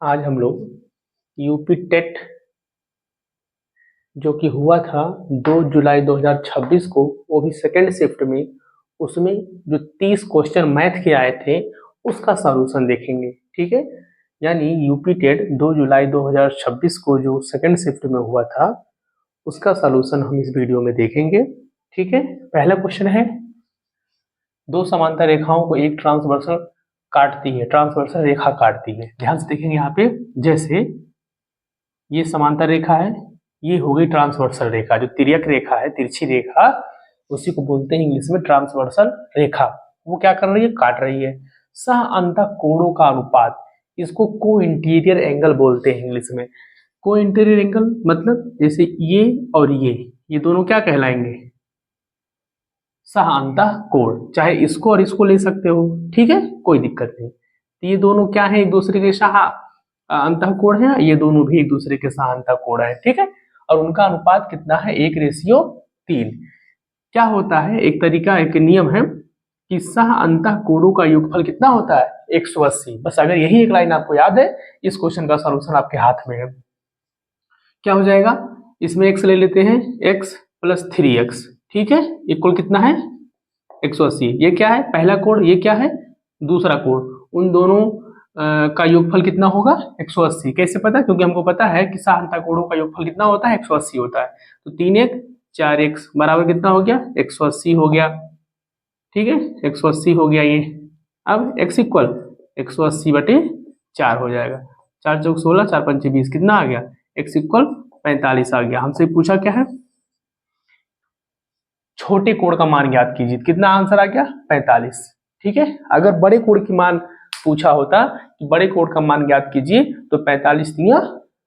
आज हम लोग यूपी टेट जो कि हुआ था 2 जुलाई 2026 को, वो भी सेकेंड शिफ्ट में, उसमें जो 30 क्वेश्चन मैथ के आए थे उसका सॉल्यूशन देखेंगे। ठीक है, यानी यूपी टेट 2 जुलाई 2026 को जो सेकेंड शिफ्ट में हुआ था उसका सॉल्यूशन हम इस वीडियो में देखेंगे। ठीक है, पहला क्वेश्चन है, दो समांतर रेखाओं को एक ट्रांसवर्सल काटती है, ट्रांसवर्सल रेखा काटती है। ध्यान से देखेंगे यहाँ पे, जैसे ये समांतर रेखा है, ये हो गई ट्रांसवर्सल रेखा। जो तिर्यक रेखा है, तिरछी रेखा, उसी को बोलते हैं इंग्लिश में ट्रांसवर्सल रेखा। वो क्या कर रही है? काट रही है। सह अंतः कोणों का अनुपात, इसको को इंटीरियर एंगल बोलते हैं इंग्लिश में। को इंटीरियर एंगल मतलब जैसे ये और ये दोनों क्या कहलाएंगे? सह अंतः कोण। चाहे इसको और इसको ले सकते हो, ठीक है, कोई दिक्कत नहीं। तो ये दोनों क्या है? एक दूसरे के सह अंतः कोण है, ये दोनों भी एक दूसरे के सह अंतः कोण है। ठीक है, और उनका अनुपात कितना है? 1:3। क्या होता है? एक तरीका, एक नियम है कि सह अंतः कोणों का योगफल कितना होता है? 180। बस अगर यही एक लाइन आपको याद है, इस क्वेश्चन का सॉल्यूशन आपके हाथ में है। क्या हो जाएगा? इसमें x ले लेते हैं, x प्लस 3x, ठीक है, इक्वल कितना है? 180। ये क्या है? पहला कोण। ये क्या है? दूसरा कोण। उन दोनों का योगफल कितना होगा? 180। कैसे पता? क्योंकि हमको पता है कि सह कोणों का योगफल कितना होता है? 180 होता है। तो 3x 4x बराबर कितना हो गया? 180 हो गया। ठीक है, 180 हो गया ये। अब x इक्वल 180/4 हो जाएगा। 4 चौक 16, 4 पंचे 20, कितना आ गया? x इक्वल 45 आ गया। हमसे पूछा क्या है? छोटे कोण का मान ज्ञात कीजिए। कितना आंसर आ गया? 45। ठीक है, अगर बड़े कोण की मान पूछा होता कि बड़े कोण का मान ज्ञात कीजिए तो 45 दिया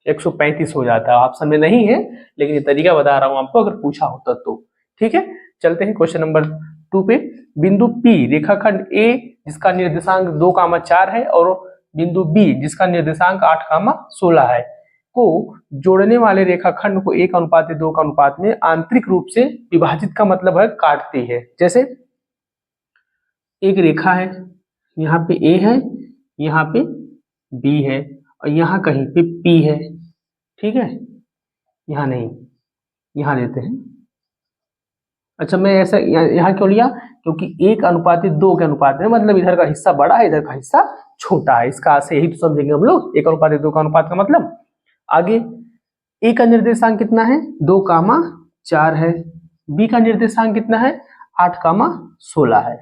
135 हो जाता है। ऑप्शन में नहीं है, लेकिन ये तरीका बता रहा हूं आपको, अगर पूछा होता तो। ठीक है, चलते हैं क्वेश्चन नंबर 2 पे। बिंदु P रेखाखंड A जिसका निर्देशांक 2,4 है और बिंदु B जिसका निर्देशांक 8,16 है को जोड़ने वाले रेखाखंड को 1:2 का अनुपात में आंतरिक रूप से विभाजित, का मतलब है काटती है। जैसे एक रेखा है, यहाँ पे A है, यहाँ पे B है और यहाँ कहीं पे P है। ठीक है, यहाँ नहीं, यहाँ लेते हैं। अच्छा, मैं ऐसा यहाँ क्यों लिया? क्योंकि 1:2 के अनुपात में, मतलब इधर का हिस्सा बड़ा है, इधर का हिस्सा छोटा है। इसका से यही तो समझेंगे हम लोग, 1:2 का अनुपात का मतलब। आगे ए का निर्देशांक कितना है? 2,4 है। बी का निर्देशांक कितना है? 8,16 है।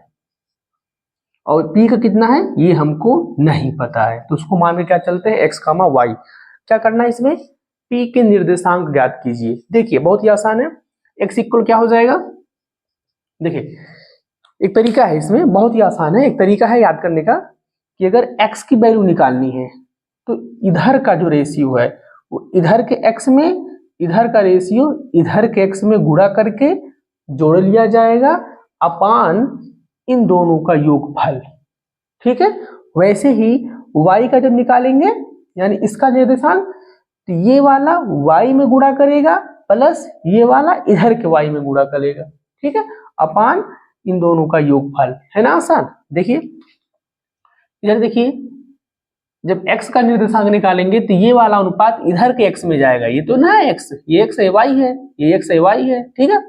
और पी का कितना है? ये हमको नहीं पता है, तो उसको मान के क्या चलते हैं? x, y। क्या करना है इसमें? पी के निर्देशांक ज्ञात कीजिए। देखिए बहुत ही आसान है। x इक्वल क्या हो जाएगा? देखिए एक तरीका है इसमें, बहुत ही आसान है। एक तरीका है याद करने का कि अगर x की वैल्यू निकालनी है तो इधर का जो रेशियो है वो इधर के x में, इधर का रेशियो इधर के x में गुणा करके जोड़ लिया जाएगा अपान इन दोनों का योगफल। ठीक है, वैसे ही y का जब निकालेंगे, यानी इसका निर्देशांक, तो ये वाला y में गुणा करेगा प्लस ये वाला इधर के y में गुणा करेगा। ठीक है, अपान इन दोनों का योगफल। है ना आसान? देखिए इधर देखिए, जब x का निर्देशांक निकालेंगे तो ये वाला अनुपात इधर के x में जाएगा। ये तो ना है x, ये x है, y है, ये x है, y है। ठीक है,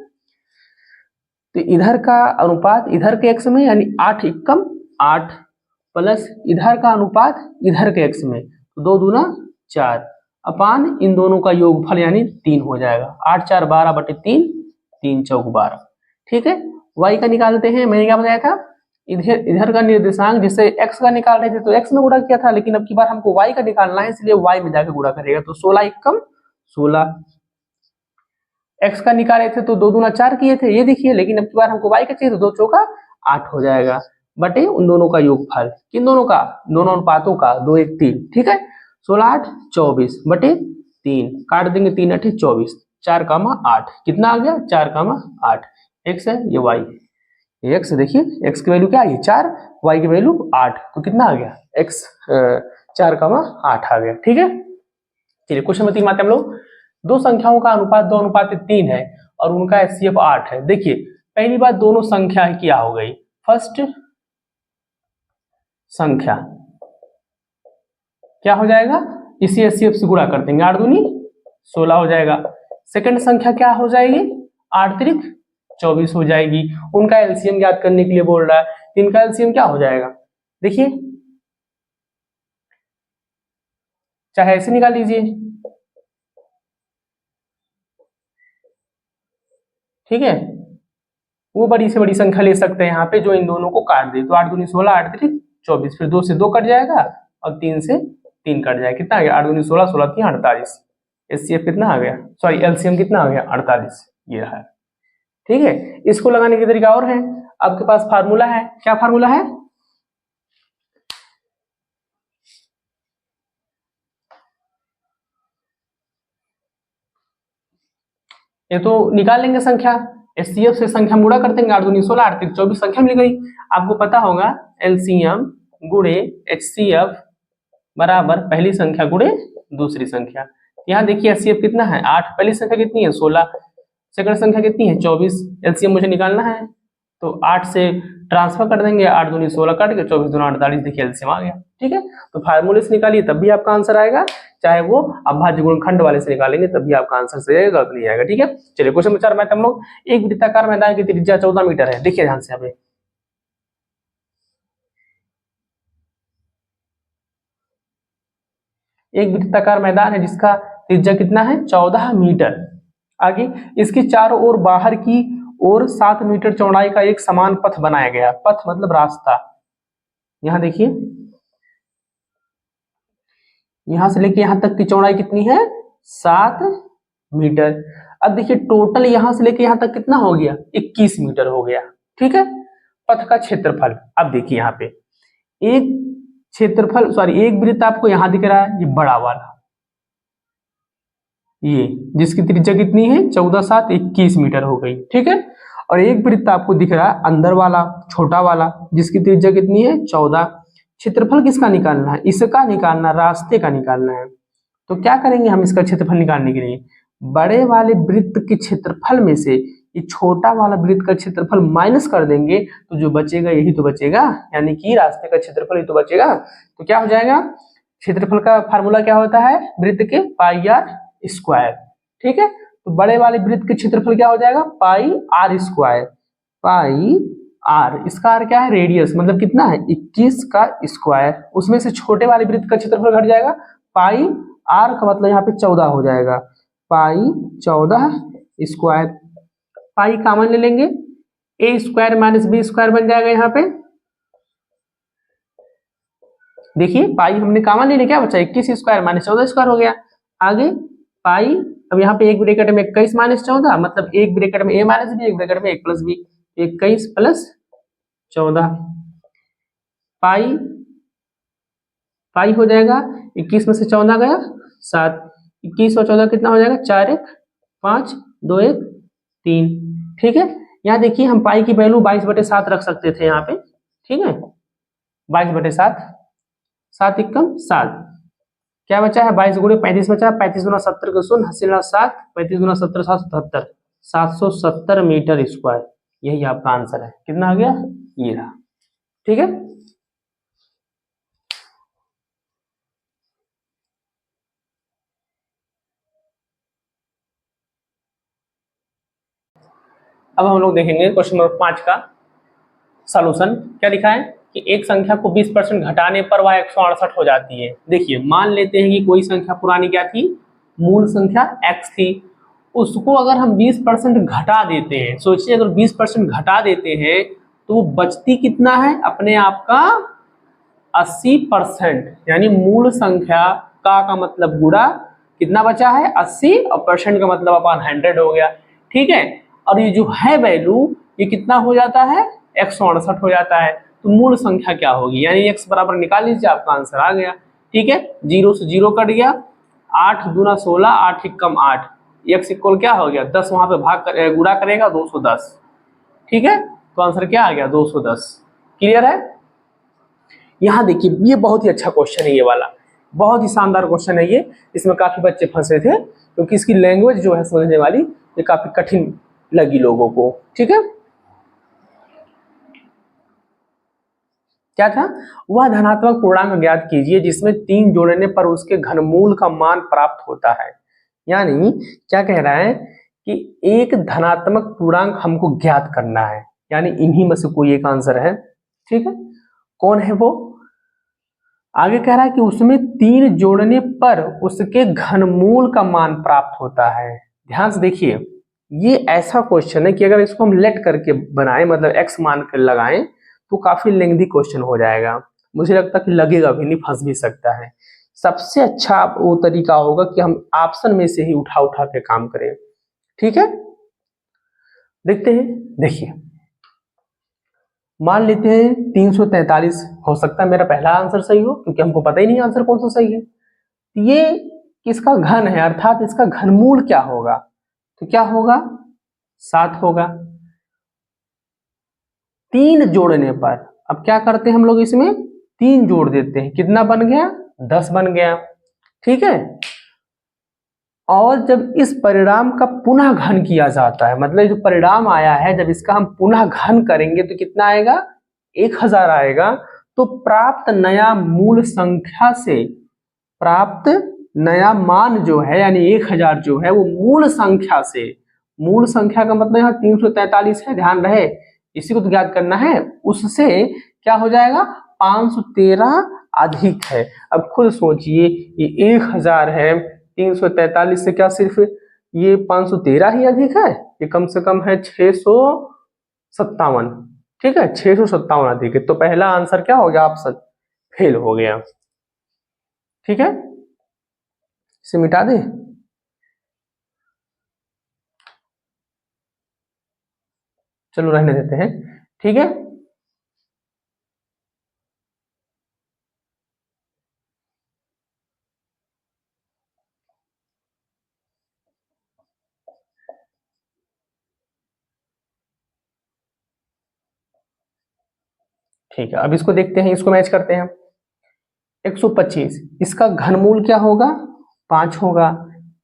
तो इधर का अनुपात इधर के x में, यानी 8 एकम 8 प्लस इधर का अनुपात इधर के x में, तो 2 दूना 4 अपान इन दोनों का योगफल यानी 3 हो जाएगा। 8 4 12/3, 3 चौक 12। ठीक है, y का निकालते हैं। मैंने क्या बताया था? इधर इधर का निर्देशांक, जिससे x का निकाल रहे थे तो x में गुणा किया था, लेकिन अब की बार हमको y का निकालना है, इसलिए y में जाकर गुणा करेगा। तो 16 एकम 16। x का निकाले थे तो 2 दूना 4 किए थे, ये देखिए, लेकिन अब की बार हमको y का चाहिए तो 2 चौका 8 हो जाएगा बटे उन दोनों का योगफल। किन दोनों का? दोनों अनुपातों का। 2 1 3। ठीक है, 16 8 24 बटे 3, काट देंगे 3 8 24, 4,8 कितना आ गया? 4,8। x है, ये y है, ये x। देखिए x की वैल्यू क्या है? 4, y की वैल्यू 8, तो कितना आ गया? x 4,8 आ गया। ठीक है, चलिए क्वेश्चन नंबर 3 में आते हैं हम लोग। दो संख्याओं का अनुपात 2:3 है और उनका HCF 8 है। देखिए पहली बात, दोनों संख्या क्या हो गई? फर्स्ट संख्या क्या हो जाएगा, इसी HCF से गुणा कर देंगे, 8 दूनी 16 हो जाएगा। सेकंड संख्या क्या हो जाएगी, 8 त्रिक 24 हो जाएगी। उनका एलसीएम ज्ञात करने के लिए बोल रहा है, तो इनका एलसीएम क्या हो जाएगा, देखिए चाहे ऐसे निकाल लीजिए, ठीक है, वो बड़ी से बड़ी संख्या ले सकते हैं यहाँ पे जो इन दोनों को काट दे। तो 8 दूनी 16, 8 त्रिक 24, फिर 2 से 2 कट जाएगा और 3 से 3 कट जाएगा, कितना आ गया, 8 दूनी 16, 16 3 48। एचसीएफ कितना आ गया, सॉरी एलसीएम कितना आ गया, 48, ये रहा। ठीक है, इसको लगाने के तरीका और है, आपके पास फार्मूला है, क्या फार्मूला है, ये तो निकाल लेंगे संख्या, एचसीएफ से संख्या गुणा कर देंगे, 8 दूनी 16, 8 त्रिक 24 संख्या मिल गई। आपको पता होगा एलसीएम गुणे एचसीएफ बराबर पहली संख्या गुणे दूसरी संख्या। यहाँ देखिए एचसीएफ कितना है 8, पहली संख्या कितनी है 16, सेकंड संख्या कितनी है 24, एलसीएम मुझे निकालना है तो 8 से ट्रांसफर कर देंगे, 8 दूनी 16 कट के 24 दूना 48, देखिए एलसीएम आ गया। ठीक है, तो फार्मूले से निकालिए तब भी आपका आंसर आएगा, चाहे वो अभाज्य गुणनखंड वाले से निकालेंगे तब भी आपका आंसर सही आएगा, गलत नहीं आएगा। ठीक है, चलिए क्वेश्चन नंबर 4 में हम लोग, एक वृत्ताकार मैदान की त्रिज्या 14 मीटर है, देखिए ध्यान से यहाँ पे, एक वृत्ताकार मैदान है जिसका त्रिज्या कितना है 14 मीटर। आगे इसकी चारों ओर बाहर की ओर 7 मीटर चौड़ाई का एक समान पथ बनाया गया, पथ मतलब रास्ता। यहां देखिए, यहां से लेके यहां तक की चौड़ाई कितनी है 7 मीटर। अब देखिए टोटल यहां से लेके यहां तक कितना हो गया 21 मीटर हो गया। ठीक है, पथ का क्षेत्रफल, अब देखिए यहाँ पे एक क्षेत्रफल, सॉरी एक वृत्त आपको यहां दिख रहा है, ये बड़ा वाला, ये जिसकी त्रिज्या कितनी है 14 7 21 मीटर हो गई। ठीक है, और एक वृत्त आपको दिख रहा है अंदर वाला छोटा वाला, जिसकी त्रिज्या कितनी है 14। क्षेत्रफल किसका निकालना है, इसका निकालना, रास्ते का निकालना है। तो क्या करेंगे हम इसका क्षेत्रफल निकालने के लिए, बड़े वाले वृत्त के क्षेत्रफल में से ये छोटा वाला वृत्त का क्षेत्रफल माइनस कर देंगे, तो जो बचेगा यही तो बचेगा, यानी कि रास्ते का क्षेत्रफल ही तो बचेगा। तो क्या हो जाएगा, क्षेत्रफल का फार्मूला क्या होता है वृत्त के, पाई आर स्क्वायर। ठीक है, तो बड़े वाले वृत्त के क्षेत्रफल क्या हो जाएगा पाई आर स्क्वायर, पाई आर, इसका आर क्या है रेडियस, मतलब कितना है 21 का स्क्वायर, उसमें से छोटे वाले वृत्त का क्षेत्रफल घट जाएगा, पाई आर का मतलब यहाँ पे 14 हो जाएगा, पाई 14 स्क्वायर, पाई कॉमन ले लेंगे, ए स्क्वायर माइनस बी स्क्वायर बन जाएगा यहाँ पे। देखिए पाई हमने कॉमन ले लिया, क्या बचा 21 स्क्वायर माइनस 14 स्क्वायर हो गया। आगे पाई, अब यहाँ पे एक ब्रैकेट में 21 माइनस 14, मतलब एक ब्रैकेट में a माइनस बी, एक ब्रैकेट में 1 प्लस बी, 21 प्लस 14, पाई पाई हो जाएगा 21 में से 14 गया 7, 21 और 14 कितना हो जाएगा 4 1 5 2 1 3। ठीक है, यहाँ देखिए हम पाई की वैल्यू 22/7 रख सकते थे यहाँ पे। ठीक है, 22/7, 7 एकम 7, क्या बचा है 22 गुणे 35 बचा, 35 गुना 70 को 0, 7, 35 गुना 70 777, 770 मीटर स्क्वायर, यही आपका आंसर है। कितना आ गया, ये रहा। ठीक है, अब हम लोग देखेंगे क्वेश्चन नंबर 5 का सॉल्यूशन। क्या लिखा है कि एक संख्या को 20% घटाने पर वह 168 हो जाती है। देखिए मान लेते हैं कि कोई संख्या पुरानी क्या थी, मूल संख्या x थी, उसको अगर हम 20% घटा देते हैं, सोचिए अगर 20% घटा देते हैं तो वो बचती कितना है अपने आप का 80%, यानी मूल संख्या का मतलब गुणा कितना बचा है 80 और परसेंट का मतलब अपन 100 हो गया। ठीक है, और ये जो है वैल्यू ये कितना हो जाता है 168 हो जाता है। तो मूल संख्या क्या होगी, यानी x बराबर निकाल लीजिए, आपका आंसर आ गया। ठीक है, 0 से 0 कट गया, 8 दूना 16, 8 एकम 8, x इक्वल क्या हो गया 10, वहां पे भाग कर गुणा करेगा 210। ठीक है, तो आंसर क्या आ गया 210। क्लियर है। यहाँ देखिए ये बहुत ही अच्छा क्वेश्चन है, ये वाला बहुत ही शानदार क्वेश्चन है ये, इसमें काफी बच्चे फंसे थे क्योंकि इसकी लैंग्वेज जो है समझने वाली ये काफी कठिन लगी लोगों को। ठीक है, क्या था, वह धनात्मक पूर्णांक ज्ञात कीजिए जिसमें 3 जोड़ने पर उसके घनमूल का मान प्राप्त होता है। यानी क्या कह रहा है कि एक धनात्मक पूर्णांक हमको ज्ञात करना है, यानी इन्हीं में से कोई एक आंसर है। ठीक है, कौन है वो? आगे कह रहा है कि उसमें 3 जोड़ने पर उसके घनमूल का मान प्राप्त होता है। ध्यान से देखिए, ये ऐसा क्वेश्चन है कि अगर इसको हम लेट करके बनाएं, मतलब एक्स मान कर लगाएं, तो काफी लेंथी क्वेश्चन हो जाएगा। मुझे लगता है कि लगेगा भी नहीं, फंस भी सकता है। सबसे अच्छा वो तरीका होगा कि हम ऑप्शन में से ही उठा उठा के काम करें। ठीक है, देखते हैं। देखिए, मान लेते हैं 343 हो सकता है मेरा पहला आंसर सही हो, क्योंकि हमको पता ही नहीं आंसर कौन सा सही है। ये किसका घन है, अर्थात इसका घनमूल क्या होगा? तो क्या होगा? 7 होगा। 3 जोड़ने पर, अब क्या करते हैं हम लोग, इसमें 3 जोड़ देते हैं, कितना बन गया? 10 बन गया। ठीक है, और जब इस परिणाम का पुनः घन किया जाता है, मतलब जो परिणाम आया है जब इसका हम पुनः घन करेंगे तो कितना आएगा? 1000 आएगा। तो प्राप्त नया मूल संख्या से प्राप्त नया मान जो है, यानी 1000 जो है वो मूल संख्या से, मूल संख्या का मतलब यहाँ 343 है, ध्यान रहे, इसी को तो ज्ञात करना है, उससे क्या हो जाएगा? 513 अधिक है। अब खुद सोचिए, ये 1000 है, 343 से क्या सिर्फ ये 513 ही अधिक है? ये कम से कम है 657। ठीक है, 657 अधिक है। तो पहला आंसर क्या हो गया? ऑप्शन फेल हो गया। ठीक है, इसे मिटा दे। चलो रहने देते हैं। ठीक है, ठीक है, अब इसको देखते हैं, इसको मैच करते हैं। 125, इसका घनमूल क्या होगा? 5 होगा।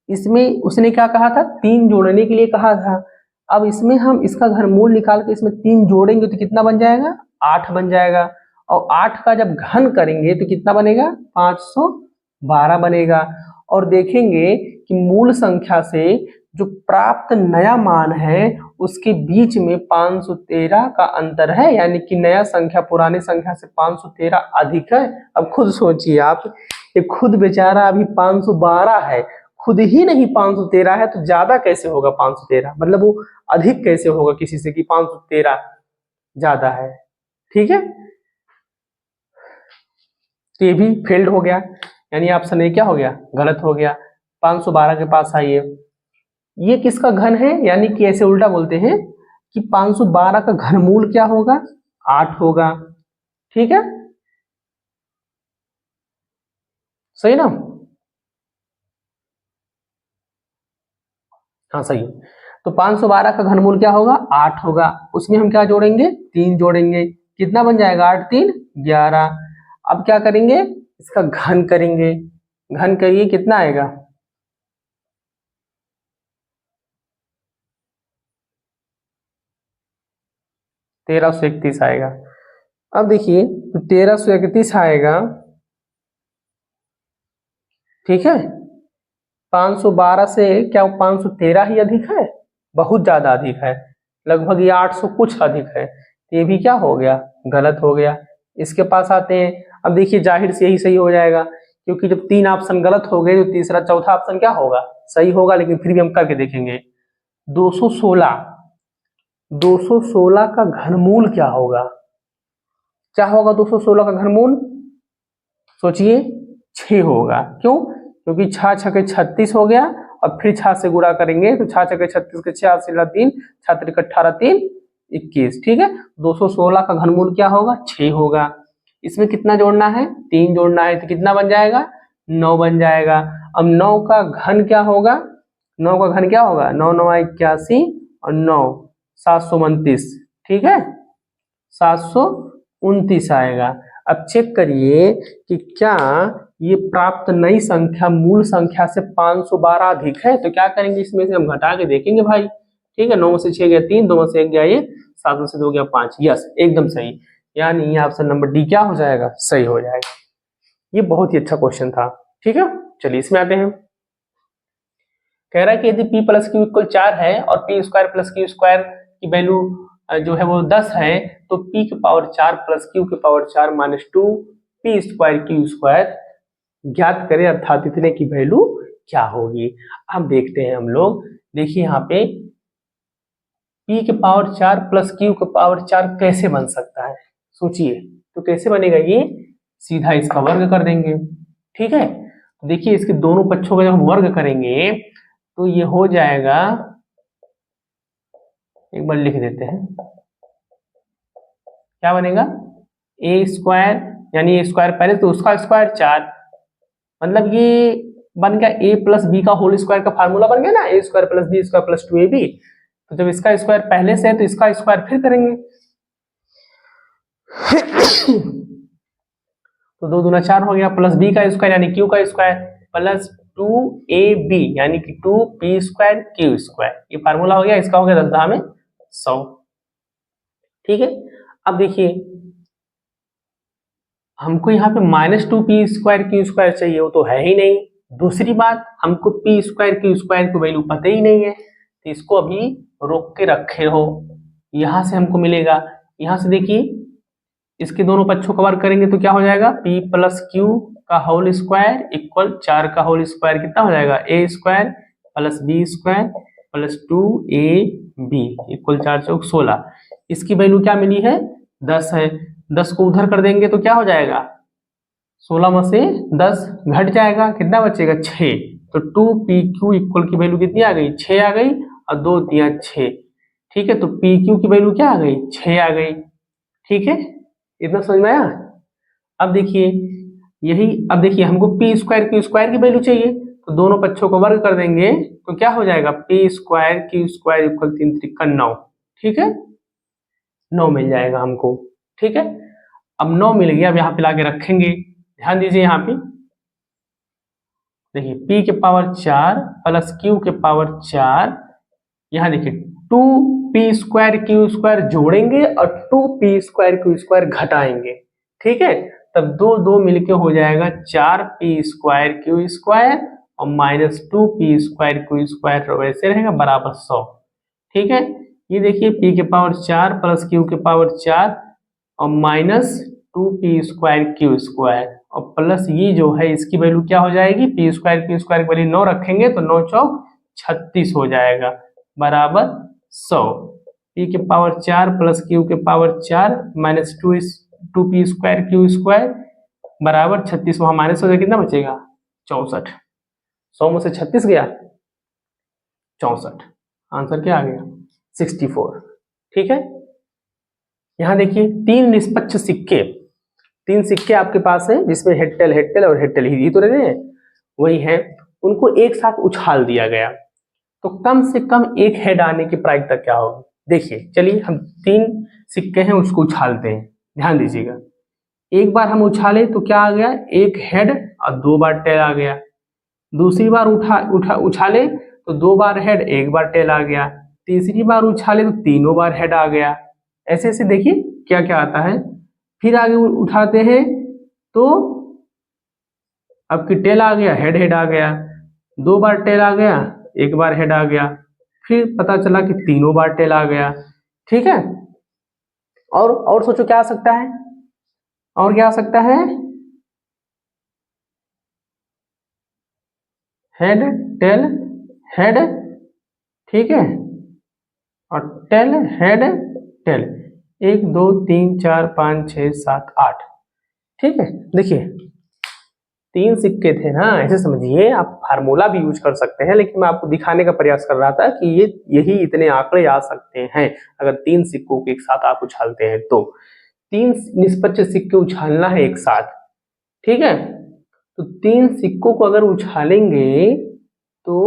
इसमें उसने क्या कहा था? 3 जोड़ने के लिए कहा था। अब इसमें हम इसका घनमूल निकाल के इसमें 3 जोड़ेंगे तो कितना बन जाएगा? 8 बन जाएगा। और 8 का जब घन करेंगे तो कितना बनेगा? 512 बनेगा। और देखेंगे कि मूल संख्या से जो प्राप्त नया मान है उसके बीच में 513 का अंतर है, यानी कि नया संख्या पुरानी संख्या से 513 अधिक है। अब खुद सोचिए आप, ये खुद बेचारा अभी 512 है, खुद ही नहीं 513 है, तो ज्यादा कैसे होगा 513? मतलब वो अधिक कैसे होगा किसी से कि 513 ज्यादा है? ठीक है, तो ये भी फेल्ड हो गया, यानी ऑप्शन ए क्या हो गया? गलत हो गया। 512 के पास आइए, ये किसका घन है? यानी कि ऐसे उल्टा बोलते हैं कि 512 का घनमूल क्या होगा? 8 होगा। ठीक है, सही ना? हाँ सही है। तो 512 का घनमूल क्या होगा? 8 होगा। उसमें हम क्या जोड़ेंगे? 3 जोड़ेंगे। कितना बन जाएगा? 8 3 11। अब क्या करेंगे? इसका घन करेंगे। घन करिए, कितना आएगा? 1331 आएगा। अब देखिए, तो 1331 आएगा। ठीक है, 512 से क्या 513 ही अधिक है? बहुत ज्यादा अधिक है, लगभग ये 800 कुछ अधिक है। तो ये भी क्या हो गया? गलत हो गया। इसके पास आते हैं। अब देखिए, जाहिर से यही सही हो जाएगा, क्योंकि जब 3 ऑप्शन गलत हो गए तो तीसरा चौथा ऑप्शन क्या होगा? सही होगा। लेकिन फिर भी हम करके देखेंगे। 216, 216 का घनमूल क्या होगा? क्या होगा 216 का घनमूल? सोचिए, 6 होगा। क्यों? क्योंकि 6 छके 36 हो गया, और फिर 6 से गुणा करेंगे तो 6 छके 36 के 6 8 3, 6 3 18 3 21। ठीक है, 216 का घनमूल क्या होगा? 6 होगा। इसमें कितना जोड़ना है? 3 जोड़ना है, तो कितना बन जाएगा? 9 बन जाएगा। अब 9 का घन क्या होगा? 9 का घन क्या होगा? 9 9 81 और 9 729। ठीक है, 729 आएगा। अब चेक करिए कि क्या ये प्राप्त नई संख्या मूल संख्या से 512 अधिक है? तो क्या करेंगे, इसमें से हम घटा के देखेंगे भाई। ठीक है, 9 में से 6 गया 3, 2 में से 1 गया ये, 7 में से 2 गया 5। यस, एकदम सही। यानी ये ऑप्शन नंबर डी क्या हो जाएगा, सही हो जाएगा। ये बहुत ही अच्छा क्वेश्चन था। ठीक है, चलिए इसमें आते हैं। कह रहा है कि यदि p प्लस क्यू इक्वल 4 है और P square plus Q square की वैल्यू जो है वो 10 है, तो p के पावर 4 प्लस क्यू के power 4 minus 2 P square Q square ज्ञात करें, अर्थात इतने की वैल्यू क्या होगी। अब देखते हैं हम लोग। देखिए यहाँ पे p के पावर 4 प्लस क्यू के पावर 4 कैसे बन सकता है, सोचिए। तो कैसे बनेगा ये, सीधा इसका वर्ग कर देंगे। ठीक है, देखिए इसके दोनों पक्षों का जब हम वर्ग करेंगे तो ये हो जाएगा, एक बार लिख देते हैं, क्या बनेगा, ए स्क्वायर, यानी ए स्क्वायर पहले तो उसका स्क्वायर 4, मतलब ये बन गया ए प्लस बी का होल स्क्वायर का फार्मूला बन गया ना, A square plus B square plus 2ab। तो जब इसका स्क्वायर पहले से है तो इसका स्क्वायर फिर करेंगे। तो 2 दूना 4 हो गया, प्लस बी का स्क्वायर यानी क्यू का स्क्वायर प्लस 2ab यानी कि 2p स्क्वायर क्यू स्क्वायर, ये फार्मूला हो गया। इसका हो गया 10 में 100। ठीक है, अब देखिए हमको यहाँ पे minus 2p square Q square चाहिए, वो तो है ही नहीं। दूसरी बात, हमको p स्क्वायर क्यू स्क्वायर की वैल्यू पता ही नहीं है, तो इसको अभी रोक के रखे हो। यहां से हमको मिलेगा, यहां से देखिए इसके दोनों पक्षों का वर्ग करेंगे तो क्या हो जाएगा, p प्लस क्यू का होल स्क्वायर इक्वल 4 का होल स्क्वायर कितना हो जाएगा, a square plus B square plus 2ab equal 4 चौक 16। इसकी वैल्यू क्या मिली है, 10 है। 10 को उधर कर देंगे तो क्या हो जाएगा, 16 में से 10 घट जाएगा, कितना बचेगा 6। तो 2pq इक्वल की वैल्यू कितनी आ गई, 6 आ गई, और 2 दिया 6। ठीक है, तो pq की वैल्यू क्या आ गई, 6 आ गई। ठीक है, इतना समझ में आया। अब देखिए यही, अब देखिए हमको p स्क्वायर क्यू स्क्वायर की वैल्यू चाहिए, तो दोनों पक्षों को वर्ग कर देंगे तो क्या हो जाएगा, p square Q square equal 3 Trika 9। ठीक है, 9 मिल जाएगा हमको। ठीक है, अब 9 मिल गया, अब यहाँ पे लाके रखेंगे। ध्यान दीजिए यहाँ पे देखिए p के पावर 4 प्लस q के पावर 4, यहाँ देखिए 2p स्क्वायर क्यू स्क्वायर जोड़ेंगे और 2p स्क्वायर क्यू स्क्वायर घटाएंगे। ठीक है, तब दो दो मिलके हो जाएगा 4p स्क्वायर क्यू स्क्वायर और minus 2p square Q square वैसे रहेगा बराबर 100। ठीक है, ये देखिए p के पावर 4 प्लस q के पावर 4 और minus 2p square Q square और प्लस ये जो है इसकी वैल्यू क्या हो जाएगी, p स्क्वायर क्यू स्क्वायर की वैल्यू 9 रखेंगे तो 9 चौक 36 हो जाएगा बराबर 100। p के पावर 4 प्लस q के power 4 minus 2p square Q square बराबर 36, वहां माइनस हो जाएगा, कितना बचेगा 64। 100 में से 36 गया 64, आंसर क्या आ गया 64। ठीक है, यहाँ देखिए 3 निष्पक्ष सिक्के, 3 सिक्के आपके पास है जिसमें हेड टेल और हेड टेल ही तो रहे हैं, वही है। उनको एक साथ उछाल दिया गया तो कम से कम एक हेड आने की प्रायिकता क्या होगी। देखिए चलिए हम 3 सिक्के हैं उसको उछालते हैं, ध्यान दीजिएगा। एक बार हम उछाले तो क्या आ गया, एक हेड और 2 बार टेल आ गया। दूसरी बार उछाले तो 2 बार हेड 1 बार टेल आ गया। तीसरी बार उछाले तो 3 बार हेड आ गया। ऐसे ऐसे देखिए क्या क्या आता है। फिर आगे उठाते हैं तो अब की टेल आ गया, हेड हेड आ गया, 2 बार टेल आ गया, 1 बार हेड आ गया, फिर पता चला कि 3 बार टेल आ गया। ठीक है, और सोचो क्या आ सकता है, और क्या आ सकता है, हेड टेल हेड, ठीक है, और टेल हेड टेल, 1 2 3 4 5 6 7 8। ठीक है, देखिए 3 सिक्के थे ना, ऐसे समझिए। आप फार्मूला भी यूज कर सकते हैं, लेकिन मैं आपको दिखाने का प्रयास कर रहा था कि ये यही इतने आंकड़े आ सकते हैं अगर 3 सिक्कों के एक साथ आप उछालते हैं तो। 3 निष्पक्ष सिक्के उछालना है एक साथ, ठीक है, तो 3 सिक्कों को अगर उछालेंगे तो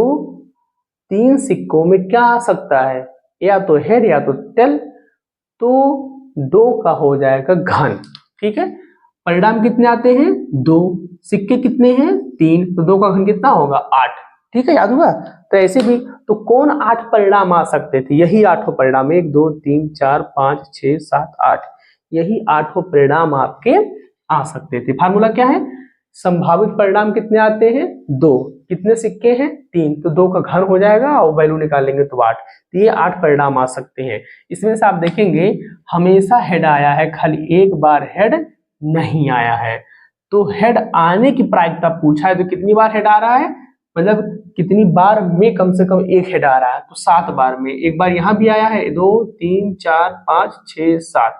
3 सिक्कों में क्या आ सकता है, या तो हेड या तो टेल, तो 2 का हो जाएगा घन। ठीक है, परिणाम कितने आते हैं 2, सिक्के कितने हैं 3, तो 2 का घन कितना होगा 8। ठीक है, याद हुआ। तो ऐसे भी तो कौन 8 परिणाम आ सकते थे, यही 8 परिणाम, 1 2 3 4 5 6 7 8, यही 8 परिणाम आपके आ सकते थे। फार्मूला क्या है? संभावित परिणाम कितने आते हैं? 2। कितने सिक्के हैं? 3, तो 2 का घन हो जाएगा और वैल्यू निकालेंगे तो 8। तो ये 8 परिणाम आ सकते हैं। इसमें से आप देखेंगे हमेशा हेड आया है, खाली एक बार हेड नहीं आया है। तो हेड आने की प्रायिकता पूछा है तो कितनी बार हेड आ रहा है, मतलब कितनी बार में कम से कम एक हेड आ रहा है, तो 7 बार में। एक बार यहाँ भी आया है, 2 3 4 5 6 7,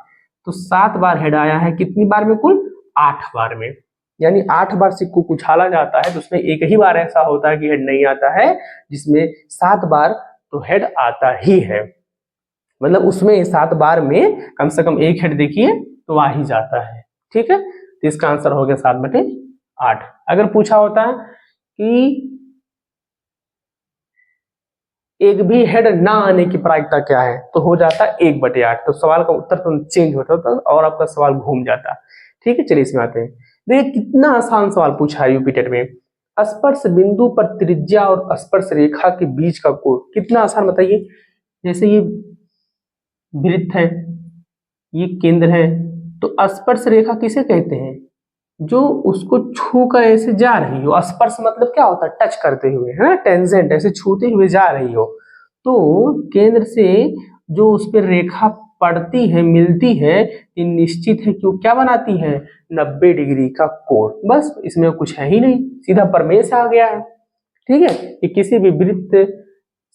तो 7 बार हेड आया है। कितनी बार में? कुल 8 बार में। यानी 8 बार सिक्कों को उछाला जाता है तो उसमें एक ही बार ऐसा होता है कि हेड नहीं आता है, जिसमें 7 बार तो हेड आता ही है। मतलब उसमें 7 बार में कम से कम एक हेड देखिए तो आ ही जाता है। ठीक है, तो इसका आंसर हो गया 7/8। अगर पूछा होता है कि एक भी हेड ना आने की प्रायिकता क्या है, तो हो जाता 1/8। तो सवाल का उत्तर तो चेंज होता और आपका सवाल घूम जाता। ठीक है, चलिए इसमें आते हैं। देखिए कितना आसान सवाल पूछा है यूपी टेट में। स्पर्श बिंदु पर त्रिज्या और स्पर्श रेखा के बीच का कोण, कितना आसान बताइए। जैसे ये वृत्त है, ये केंद्र है, तो स्पर्श रेखा किसे कहते हैं? जो उसको छू कर ऐसे जा रही हो। स्पर्श मतलब क्या होता है? टच करते हुए, है ना, टेंजेंट, ऐसे छूते हुए जा रही हो। तो केंद्र से जो उस पर रेखा पड़ती है, मिलती है, ये निश्चित है कि वो क्या बनाती है? 90 डिग्री का कोण। बस इसमें कुछ है ही नहीं, सीधा प्रमेय से आ गया है। ठीक है, कि किसी भी वृत्त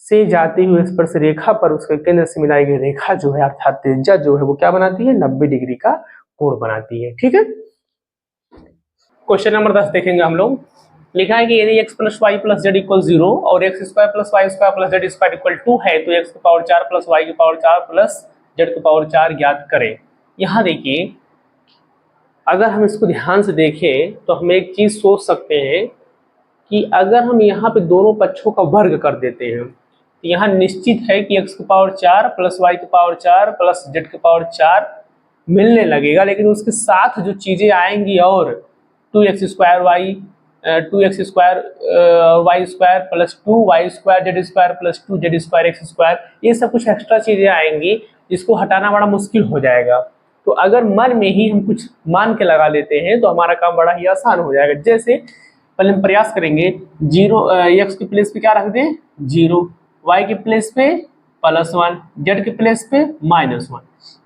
से जाती हुई स्पर्श रेखा पर उसके केंद्र से मिलाई गई रेखा जो है अर्थात त्रिज्या जो है वो क्या बनाती है? 90 डिग्री का कोण बनाती है। ठीक है, क्वेश्चन नंबर 10 देखेंगे हम लोग। लिखा है कि यदि x + y + z = 0 और x² + y² + z² = 2 है तो x⁴ + y⁴ + z⁴ ज्ञात करें। यहाँ देखिए, अगर हम इसको ध्यान से देखें तो हम एक चीज सोच सकते हैं कि अगर हम यहाँ पे दोनों पक्षों का वर्ग कर देते हैं तो यहाँ निश्चित है कि x⁴ + y⁴ + z⁴ मिलने लगेगा, लेकिन उसके साथ जो चीजें आएंगी और 2x² y² + 2y² z² + 2z² ये सब कुछ एक्स्ट्रा चीजें आएंगी जिसको हटाना बड़ा मुश्किल हो जाएगा। तो अगर मन में ही हम कुछ मान के लगा लेते हैं तो हमारा काम बड़ा ही आसान हो जाएगा। जैसे पहले हम प्रयास करेंगे, 0 x के प्लेस पे क्या रख दें? 0, y के प्लेस पे +1, z के प्लेस पे -1।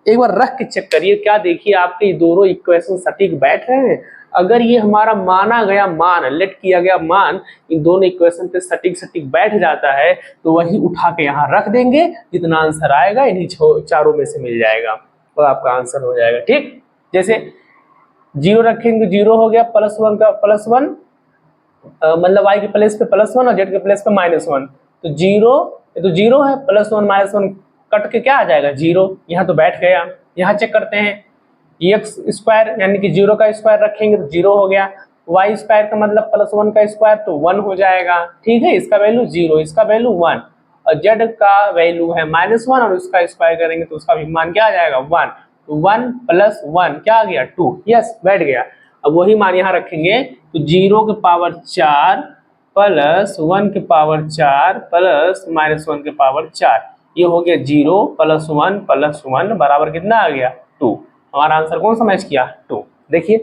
एक बार रख के चेक करिए, क्या देखिए आपके ये दोनों इक्वेशन सटीक बैठ रहे हैं। अगर ये हमारा माना गया मान, लेट किया गया मान इन दोनों इक्वेशन पे सटीक बैठ जाता है तो वही उठा के यहाँ रख देंगे, जितना आंसर आएगा इन्हीं चारों में से मिल जाएगा और आपका आंसर हो जाएगा। ठीक, जैसे 0 रखेंगे, 0 हो गया, +1 का +1 मतलब y के प्लेस पे +1 और z के प्लेस पे -1, तो 0, ये तो 0 है, +1 -1 कट के क्या आ जाएगा? 0। यहाँ तो बैठ गया। यहाँ चेक करते हैं, x² यानी कि 0 का स्क्वायर रखेंगे तो 0 हो गया, y² का मतलब +1 का स्क्वायर तो 1 हो जाएगा। ठीक है, इसका वैल्यू 0, इसका वैल्यू 1 और z का वैल्यू है -1 और उसका स्क्वायर करेंगे तो उसका भी मान क्या आ जाएगा? 1। तो 1 + 1 क्या आ गया? 2। यस, बैठ गया। अब वही मान यहाँ रखेंगे तो 0 के पावर 4 + 1 के पावर 4 + -1 के पावर 4, ये हो गया 0 + 1 + 1 बराबर कितना आ गया? 2। हमारा आंसर कौन सा मैच किया? 2। देखिए,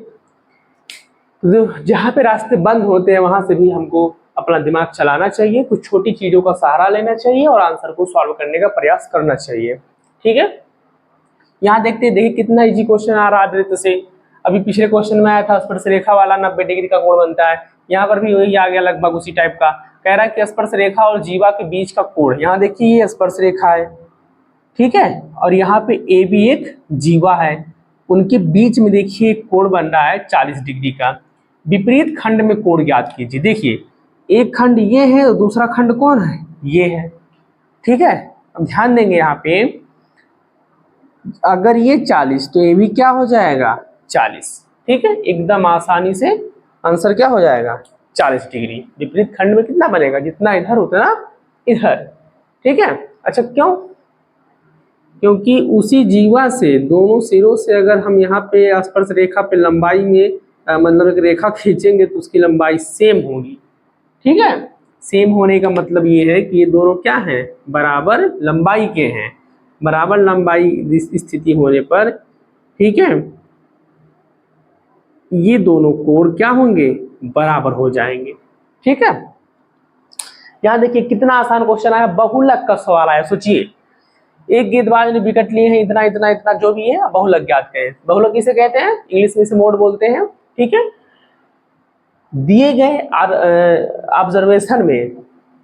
तो जहाँ पे रास्ते बंद होते हैं वहां से भी हमको अपना दिमाग चलाना चाहिए, कुछ छोटी चीजों का सहारा लेना चाहिए और आंसर को सॉल्व करने का प्रयास करना चाहिए। ठीक है, यहाँ देखते हैं, देखिए कितना इजी क्वेश्चन आ रहा है वृत्त से। अभी पिछले क्वेश्चन में आया था स्पर्श रेखा वाला 90 डिग्री का कोण बनता है, यहाँ पर भी वही आ गया लगभग उसी टाइप का। कह रहा है कि स्पर्श रेखा और जीवा के बीच का कोण, यहाँ देखिए ये स्पर्श रेखा है, ठीक है, और यहाँ पे ए भी एक जीवा है, उनके बीच में देखिए कोण बन रहा है 40 डिग्री का। विपरीत खंड में कोण ज्ञात कीजिए। देखिए एक खंड ये है और दूसरा खंड कौन है? ये है। ठीक है, अब ध्यान देंगे यहाँ पे, अगर ये 40 तो ये भी क्या हो जाएगा? 40। ठीक है, एकदम आसानी से आंसर क्या हो जाएगा? 40 डिग्री। विपरीत खंड में कितना बनेगा? जितना इधर उतना इधर। ठीक है, अच्छा क्यों? क्योंकि उसी जीवा से दोनों सिरों से अगर हम यहाँ पे स्पर्श रेखा पे लंबाई में मतलब एक रेखा खींचेंगे तो उसकी लंबाई सेम होगी। ठीक है, सेम होने का मतलब ये है कि ये दोनों क्या हैं? बराबर लंबाई के हैं। बराबर लंबाई स्थिति होने पर ठीक है, ये दोनों कोण क्या होंगे, बराबर हो जाएंगे। ठीक है, यहां देखिए कितना आसान क्वेश्चन आया, बहुलक का सवाल आया। सोचिए, एक गेंदबाज ने विकेट लिए हैं इतना इतना इतना, जो भी है बहुलक ज्ञात करें। बहुलक किसे कहते हैं, इंग्लिश में इसे मोड बोलते हैं। ठीक है, दिए गए ऑब्जर्वेशन में,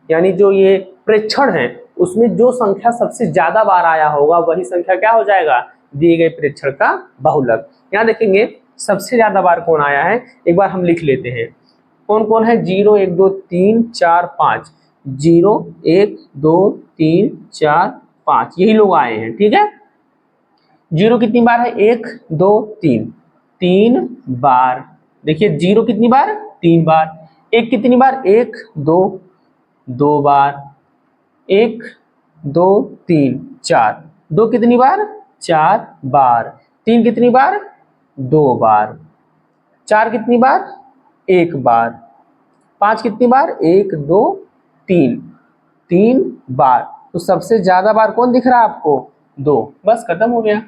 यानी जो ये प्रेक्षण है, उसमें जो संख्या सबसे ज्यादा बार आया होगा वही संख्या क्या हो जाएगा, दिए गए प्रेक्षण का बहुलक। यहाँ देखेंगे सबसे ज्यादा बार कौन आया है, एक बार हम लिख लेते हैं कौन कौन है। 0 1 2 3 4 5, 0 1 2 3 4 5, यही लोग आए हैं। ठीक है, 0 कितनी बार है, 1 2 3, 3 बार। देखिए 0 कितनी बार, 3 बार। 1 कितनी बार, 1 2 2 बार। 1 2 3 4, 2 कितनी बार, 4 बार। 3 कितनी बार, 2 बार। 4 कितनी बार, 1 बार। 5 कितनी बार, 1 2 3, 3 बार। तो सबसे ज्यादा बार कौन दिख रहा है आपको, 2। बस खत्म हो गया।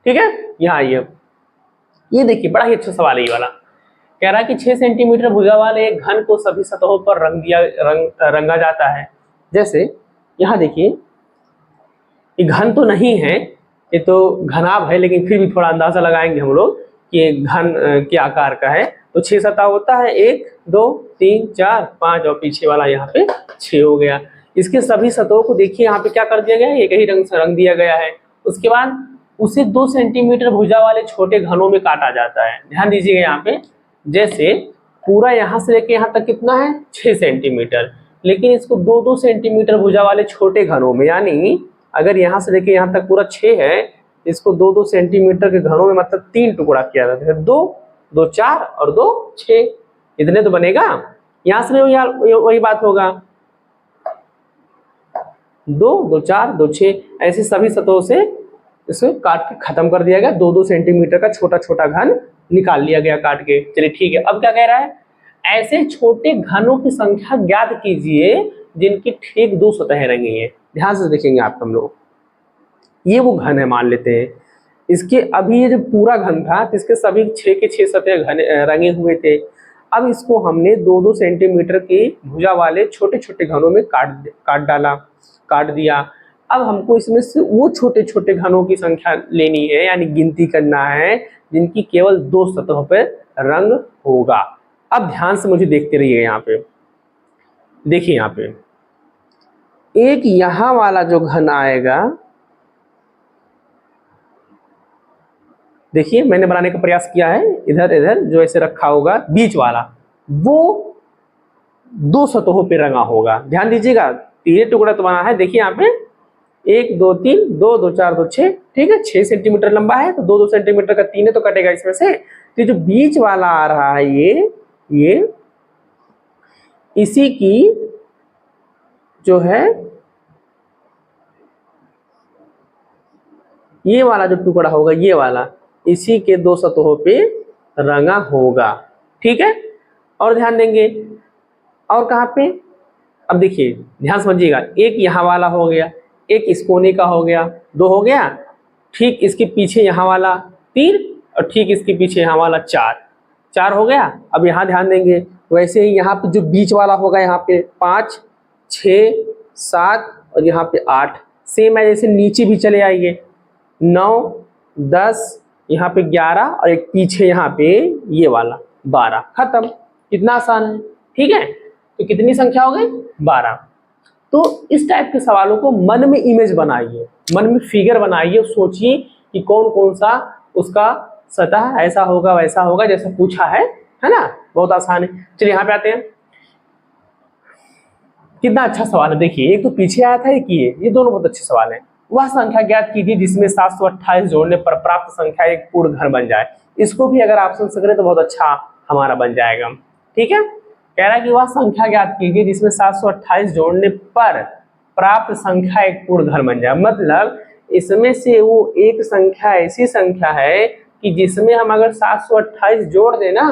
ठीक है, यहाँ आइए, ये देखिए बड़ा ही अच्छा सवाल है ये वाला। कह रहा है कि 6 सेंटीमीटर भुजा वाले एक घन को सभी सतहों पर रंगा जाता है। जैसे यहाँ देखिए, ये घन तो नहीं है, ये तो घनाभ है, लेकिन फिर भी थोड़ा अंदाजा लगाएंगे हम लोग कि ये घन के आकार का है। तो 6 सतह होता है, 1 2 3 4 5, और पीछे वाला यहाँ पे 6 हो गया। इसके सभी सतहों को देखिए यहाँ पे क्या कर दिया गया है, एक ही रंग से रंग दिया गया है। उसके बाद उसे 2 सेंटीमीटर भुजा वाले छोटे घनों में काटा जाता है। ध्यान दीजिएगा यहाँ पे, जैसे पूरा यहाँ से लेके यहाँ तक कितना है, 6 सेंटीमीटर, लेकिन इसको 2-2 सेंटीमीटर भुजा वाले छोटे घनों में, यानी अगर यहाँ से लेके यहाँ तक पूरा 6 है, इसको 2-2 सेंटीमीटर के घनों में मतलब 3 टुकड़ा किया जाता है। 2 2 4 और 2 6, इतने तो बनेगा। यहाँ से वही बात होगा, 2 2 4 2 6, ऐसे सभी सतहों से इसे काट के खत्म कर दिया गया। 2-2 सेंटीमीटर का छोटा छोटा घन निकाल लिया गया काट के। चलिए ठीक है, अब क्या कह रहा है, ऐसे छोटे घनों की संख्या ज्ञात कीजिए जिनकी ठीक 2 सतहें रंगी हैं। ध्यान से देखेंगे आप, हम लोग ये वो घन है मान लेते हैं, इसके अभी ये जो पूरा घन था तो इसके सभी 6 के 6 सतह घन रंगे हुए थे। अब इसको हमने 2-2 सेंटीमीटर की भुजा वाले छोटे छोटे घनों में काट दिया। अब हमको इसमें से वो छोटे छोटे घनों की संख्या लेनी है, यानी गिनती करना है, जिनकी केवल 2 सतहों पर रंग होगा। अब ध्यान से मुझे देखते रहिए, यहाँ पे देखिए, यहाँ पे एक यहां वाला जो घन आएगा, देखिए मैंने बनाने का प्रयास किया है, इधर इधर जो ऐसे रखा होगा, बीच वाला वो 2 सतहों पे रंगा होगा। ध्यान दीजिएगा, 3 टुकड़ा तो बना है। देखिए यहाँ पे 1 2 3, 2 2 4 2 6, ठीक है, 6 सेंटीमीटर लंबा है, तो 2-2 सेंटीमीटर का 3 है तो कटेगा इसमें से। तो जो बीच वाला आ रहा है ये इसी की जो है, ये वाला जो टुकड़ा होगा, ये वाला इसी के 2 सतहों पे रंगा होगा। ठीक है, और ध्यान देंगे, और कहाँ पे, अब देखिए ध्यान समझिएगा, एक यहाँ वाला हो गया, एक इस कोने का हो गया, 2 हो गया, ठीक इसके पीछे यहाँ वाला 3, और ठीक इसके पीछे यहाँ वाला 4 हो गया। अब यहाँ ध्यान देंगे, वैसे ही यहाँ पे जो बीच वाला होगा, यहाँ पे 5 6 7 और यहाँ पे 8, सेम है जैसे नीचे भी चले आइए, 9 10, यहाँ पे 11, और एक पीछे यहाँ पे ये वाला 12, खत्म। कितना आसान है। ठीक है, तो कितनी संख्या हो गई, 12। तो इस टाइप के सवालों को मन में इमेज बनाइए, मन में फिगर बनाइए, सोचिए कि कौन कौन सा उसका सतह ऐसा होगा वैसा होगा जैसा पूछा है ना। बहुत आसान है। चलिए यहाँ पे आते हैं, कितना अच्छा सवाल है। देखिए एक तो पीछे आया था, एक ये दोनों बहुत अच्छे सवाल हैं। वह संख्या ज्ञात कीजिए जिसमें 728 जोड़ने पर प्राप्त संख्या एक पूर्ण घन बन जाए। इसको भी अगर ऑप्शन से करें तो बहुत अच्छा हमारा बन जाएगा। ठीक है, कह रहा है कि वह संख्या ज्ञात कीजिए जिसमें 728 जोड़ने पर प्राप्त संख्या एक पूर्ण घन बन जाए। मतलब इसमें से वो एक संख्या ऐसी संख्या है कि जिसमें हम अगर 728 जोड़ देना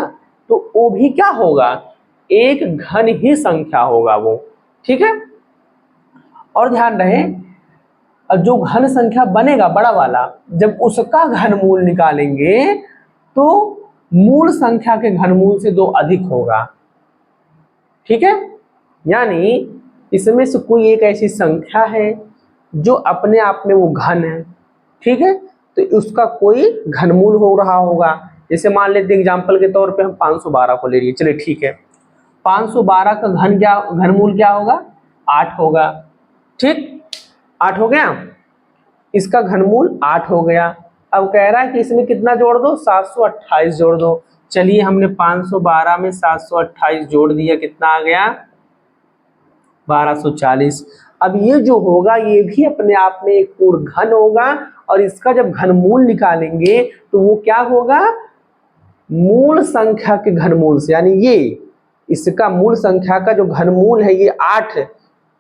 तो वो भी क्या होगा, एक घन ही संख्या होगा वो। ठीक है, और ध्यान रहे और जो घन संख्या बनेगा बड़ा वाला, जब उसका घनमूल निकालेंगे तो मूल संख्या के घनमूल से 2 अधिक होगा। ठीक है, यानी इसमें से कोई एक ऐसी संख्या है जो अपने आप में वो घन है, ठीक है, तो उसका कोई घनमूल हो रहा होगा। जैसे मान लेते हैं एग्जाम्पल के तौर पे हम 512 को ले लिए, चलिए ठीक है, 512 का घनमूल क्या होगा, 8 होगा। ठीक, 8 हो गया, इसका घनमूल 8 हो गया। अब कह रहा है कि इसमें कितना जोड़ दो, 728 जोड़ दो। चलिए हमने 512 में 728 जोड़ दिया, कितना आ गया, 1240। अब ये जो होगा ये भी अपने आप में एक पूर्ण घन होगा, और इसका जब घनमूल निकालेंगे तो वो क्या होगा, मूल संख्या के घनमूल से, यानी ये इसका मूल संख्या का जो घनमूल है ये 8,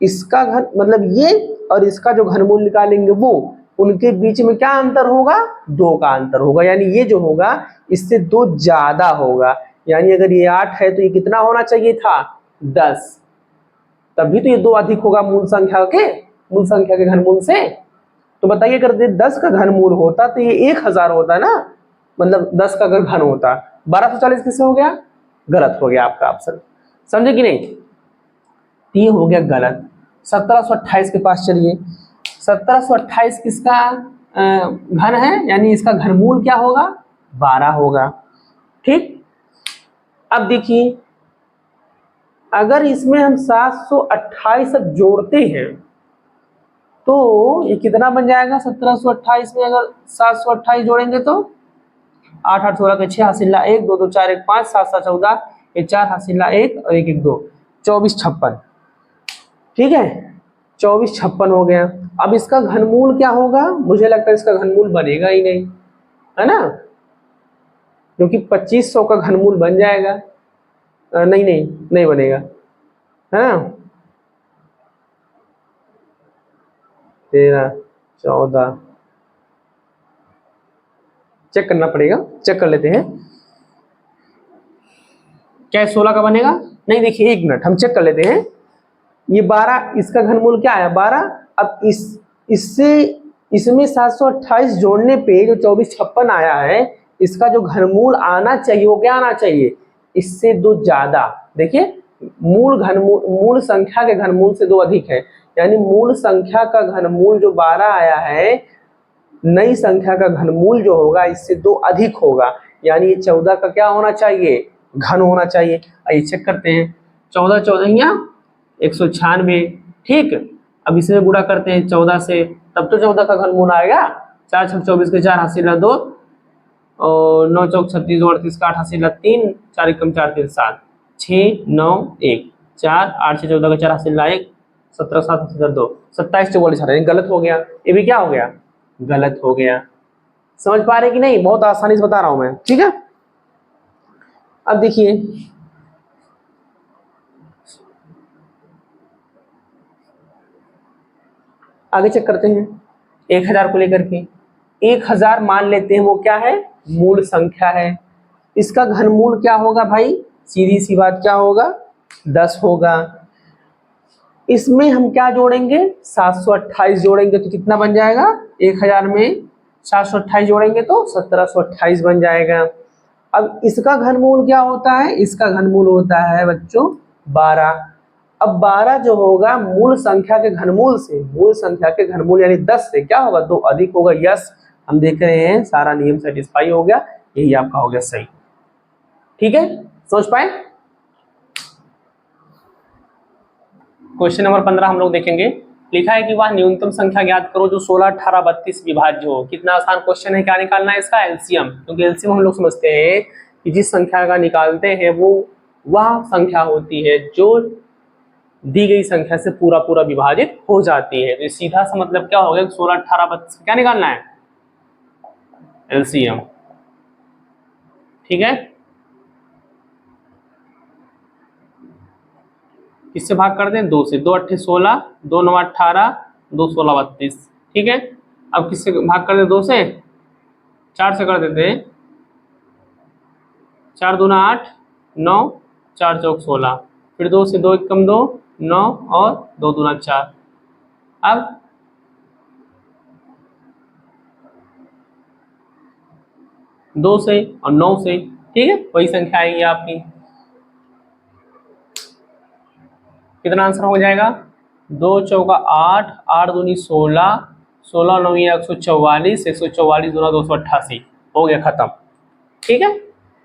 इसका घन मतलब ये और इसका जो घनमूल निकालेंगे वो, उनके बीच में क्या अंतर होगा, 2 का अंतर होगा। यानी ये जो होगा इससे 2 ज्यादा होगा। यानी अगर ये 8 है तो ये कितना होना चाहिए था, 10, तभी तो ये 2 अधिक होगा मूल संख्या के घनमूल से। तो बताइए अगर 10 का घनमूल होता तो ये 1000 होता ना, मतलब 10 का अगर घन होता। 1240 किससे हो गया, गलत हो गया आपका ऑप्शन, समझे कि नहीं, ये हो गया गलत। 1728 के पास चलिए, 1728 किसका घन है, यानी इसका घनमूल क्या होगा, 12 होगा। ठीक, अब देखिए अगर इसमें हम 728 अब जोड़ते हैं तो ये कितना बन जाएगा, 1728 में अगर 728 जोड़ेंगे तो 8 8 16 के 6 हासिला 1 2 2 4 1 5 7 7 14, ये 4 हासिला 1 और 1 1 2, 24 56। ठीक है, 24 56 हो गया। अब इसका घनमूल क्या होगा, मुझे लगता है इसका घनमूल बनेगा ही नहीं, है ना, क्योंकि 2500 का घनमूल बन जाएगा, नहीं बनेगा, है ना, 13 14, चेक करना पड़ेगा, चेक कर लेते हैं क्या 16 का बनेगा, नहीं देखिए 1 मिनट हम चेक कर लेते हैं। ये 12, इसका घनमूल क्या आया 12। अब इसमें 728 जोड़ने पे जो 24 56 आया है, इसका जो घनमूल आना चाहिए वो क्या आना चाहिए, इससे 2 ज्यादा। देखिए मूल संख्या के घनमूल से 2 अधिक है, यानी मूल संख्या का घनमूल जो 12 आया है, नई संख्या का घनमूल जो होगा इससे 2 अधिक होगा, यानी ये 14 का क्या होना चाहिए, घन होना चाहिए। आइए चेक करते हैं, 14 14 196। ठीक, अब इसमें गुणा करते हैं 14 से, तब तो 14 का घनमूल आएगा। 4 6 24 के 4 हासिला 2 और 9 चौक 36 38 का 8 हासिला 3 4 एकम 4 3 7 6 9 1 4 8 6 14 का 4 हासिला 1 17 7 हासिला 2 27 44 गलत हो गया, ये भी क्या हो गया, गलत हो गया। समझ पा रहे कि नहीं, बहुत आसानी से बता रहा हूं मैं। ठीक है, अब देखिए आगे चेक करते हैं 1000 को लेकर के। 1000 मान लेते हैं वो क्या है, मूल संख्या है। इसका घनमूल क्या होगा भाई, सीधी सी बात क्या होगा, 10 होगा। इसमें हम क्या जोड़ेंगे, 728 जोड़ेंगे तो कितना बन जाएगा, 1000 में 728 जोड़ेंगे तो 1728 बन जाएगा। अब इसका घनमूल क्या होता है, इसका घनमूल होता है बच्चों 12। अब 12 जो होगा मूल संख्या के घनमूल से, मूल संख्या के घनमूल यानी 10 से क्या होगा, 2 अधिक होगा। यस, हम देख रहे हैं सारा नियम सेटिस्फाई हो गया, यही आपका हो गया सही। ठीक है, समझ पाए। क्वेश्चन नंबर 15 हम लोग देखेंगे। लिखा है कि वह न्यूनतम संख्या ज्ञात करो जो 16 18 32 विभाज्य हो। कितना आसान क्वेश्चन है, क्या निकालना है इसका, एलसीएम। क्योंकि एलसीएम हम लोग समझते हैं कि जिस संख्या का निकालते हैं वो वह संख्या होती है जो दी गई संख्या से पूरा पूरा विभाजित हो जाती है। तो सीधा सा मतलब क्या हो गया, 16 18 32 क्या निकालना है, एलसीएम। ठीक है, किससे भाग कर दें, 2 से। 2 8 16 2 9 18 2 16 32। ठीक है, अब किससे भाग कर दें, 2 से, 4 से कर देते हैं, 4 दूना 8 9 4 चौक 16, फिर 2 से, 2 1 कम 2 9 और 2 दूना 4। अब 2 से और 9 से, ठीक है, वही संख्या आएगी आपकी। कितना आंसर हो जाएगा? 2 चौका 8, 8 दूनी 16, 16 नौवीं 144, 144 दूना 288, हो गया खत्म। ठीक है,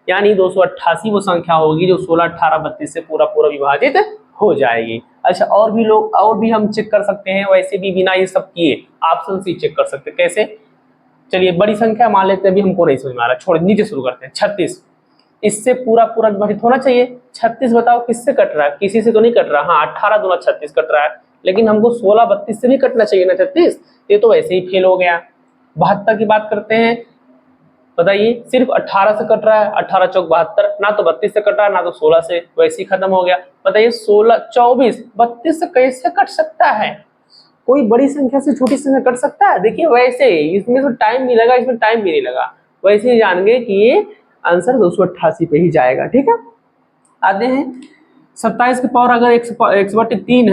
यानी 288 वो संख्या होगी जो 16, 18, 32 से पूरा पूरा विभाजित हो जाएगी। अच्छा, और भी लोग, और भी हम चेक कर सकते हैं, वैसे भी बिना ये सब किए ऑप्शन से चेक कर सकते हैं। कैसे? चलिए बड़ी संख्या मान लेते हैं, अभी हमको नहीं समझ में आ रहा, छोड़, नीचे शुरू करते हैं। 36, इससे पूरा पूरा विभाजित होना चाहिए। 36 बताओ किससे कट रहा है? किसी से तो नहीं कट रहा। हाँ, 18 दूना 36 कट रहा है, लेकिन हमको 16 32 से भी कटना चाहिए ना 36, ये तो वैसे ही फेल हो गया। 72 की बात करते हैं, बताइए, सिर्फ 18 से कट रहा है, 18 चौक 72, ना तो 32 से कट रहा है ना तो 16 से, वैसे ही खत्म हो गया। बताइए 16 24 32 से कैसे कट सकता है? कोई बड़ी संख्या से छोटी संख्या कट सकता है? देखिए वैसे इसमें तो टाइम भी लगा, इसमें टाइम भी नहीं लगा, वैसे ही जान गए कि ये आंसर 288 पे ही जाएगा। ठीक है, आते हैं 27 की पावर अगर 1/3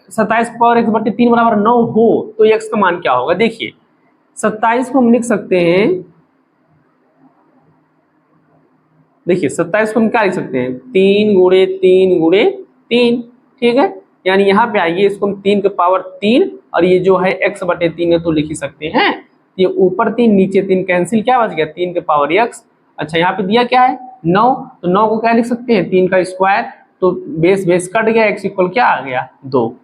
27 की पावर 1/3 बराबर 9 हो तो x का मान क्या होगा? देखिए 27 को हम लिख सकते हैं, देखिए 27 को हम क्या लिख सकते हैं? 3 गुणे 3 गुणे 3, ठीक है, यानी यहाँ पे आइए, इसको हम 3 के पावर 3 और ये जो है x/3 है तो लिख ही सकते हैं। ये ऊपर 3 नीचे 3 कैंसिल, क्या बच गया? 3 के पावर x। अच्छा, यहाँ पे दिया क्या है? 9, तो 9 को क्या लिख सकते हैं? 3 का स्क्वायर, तो बेस बेस कट गया, x इक्वल क्या आ गया? 2।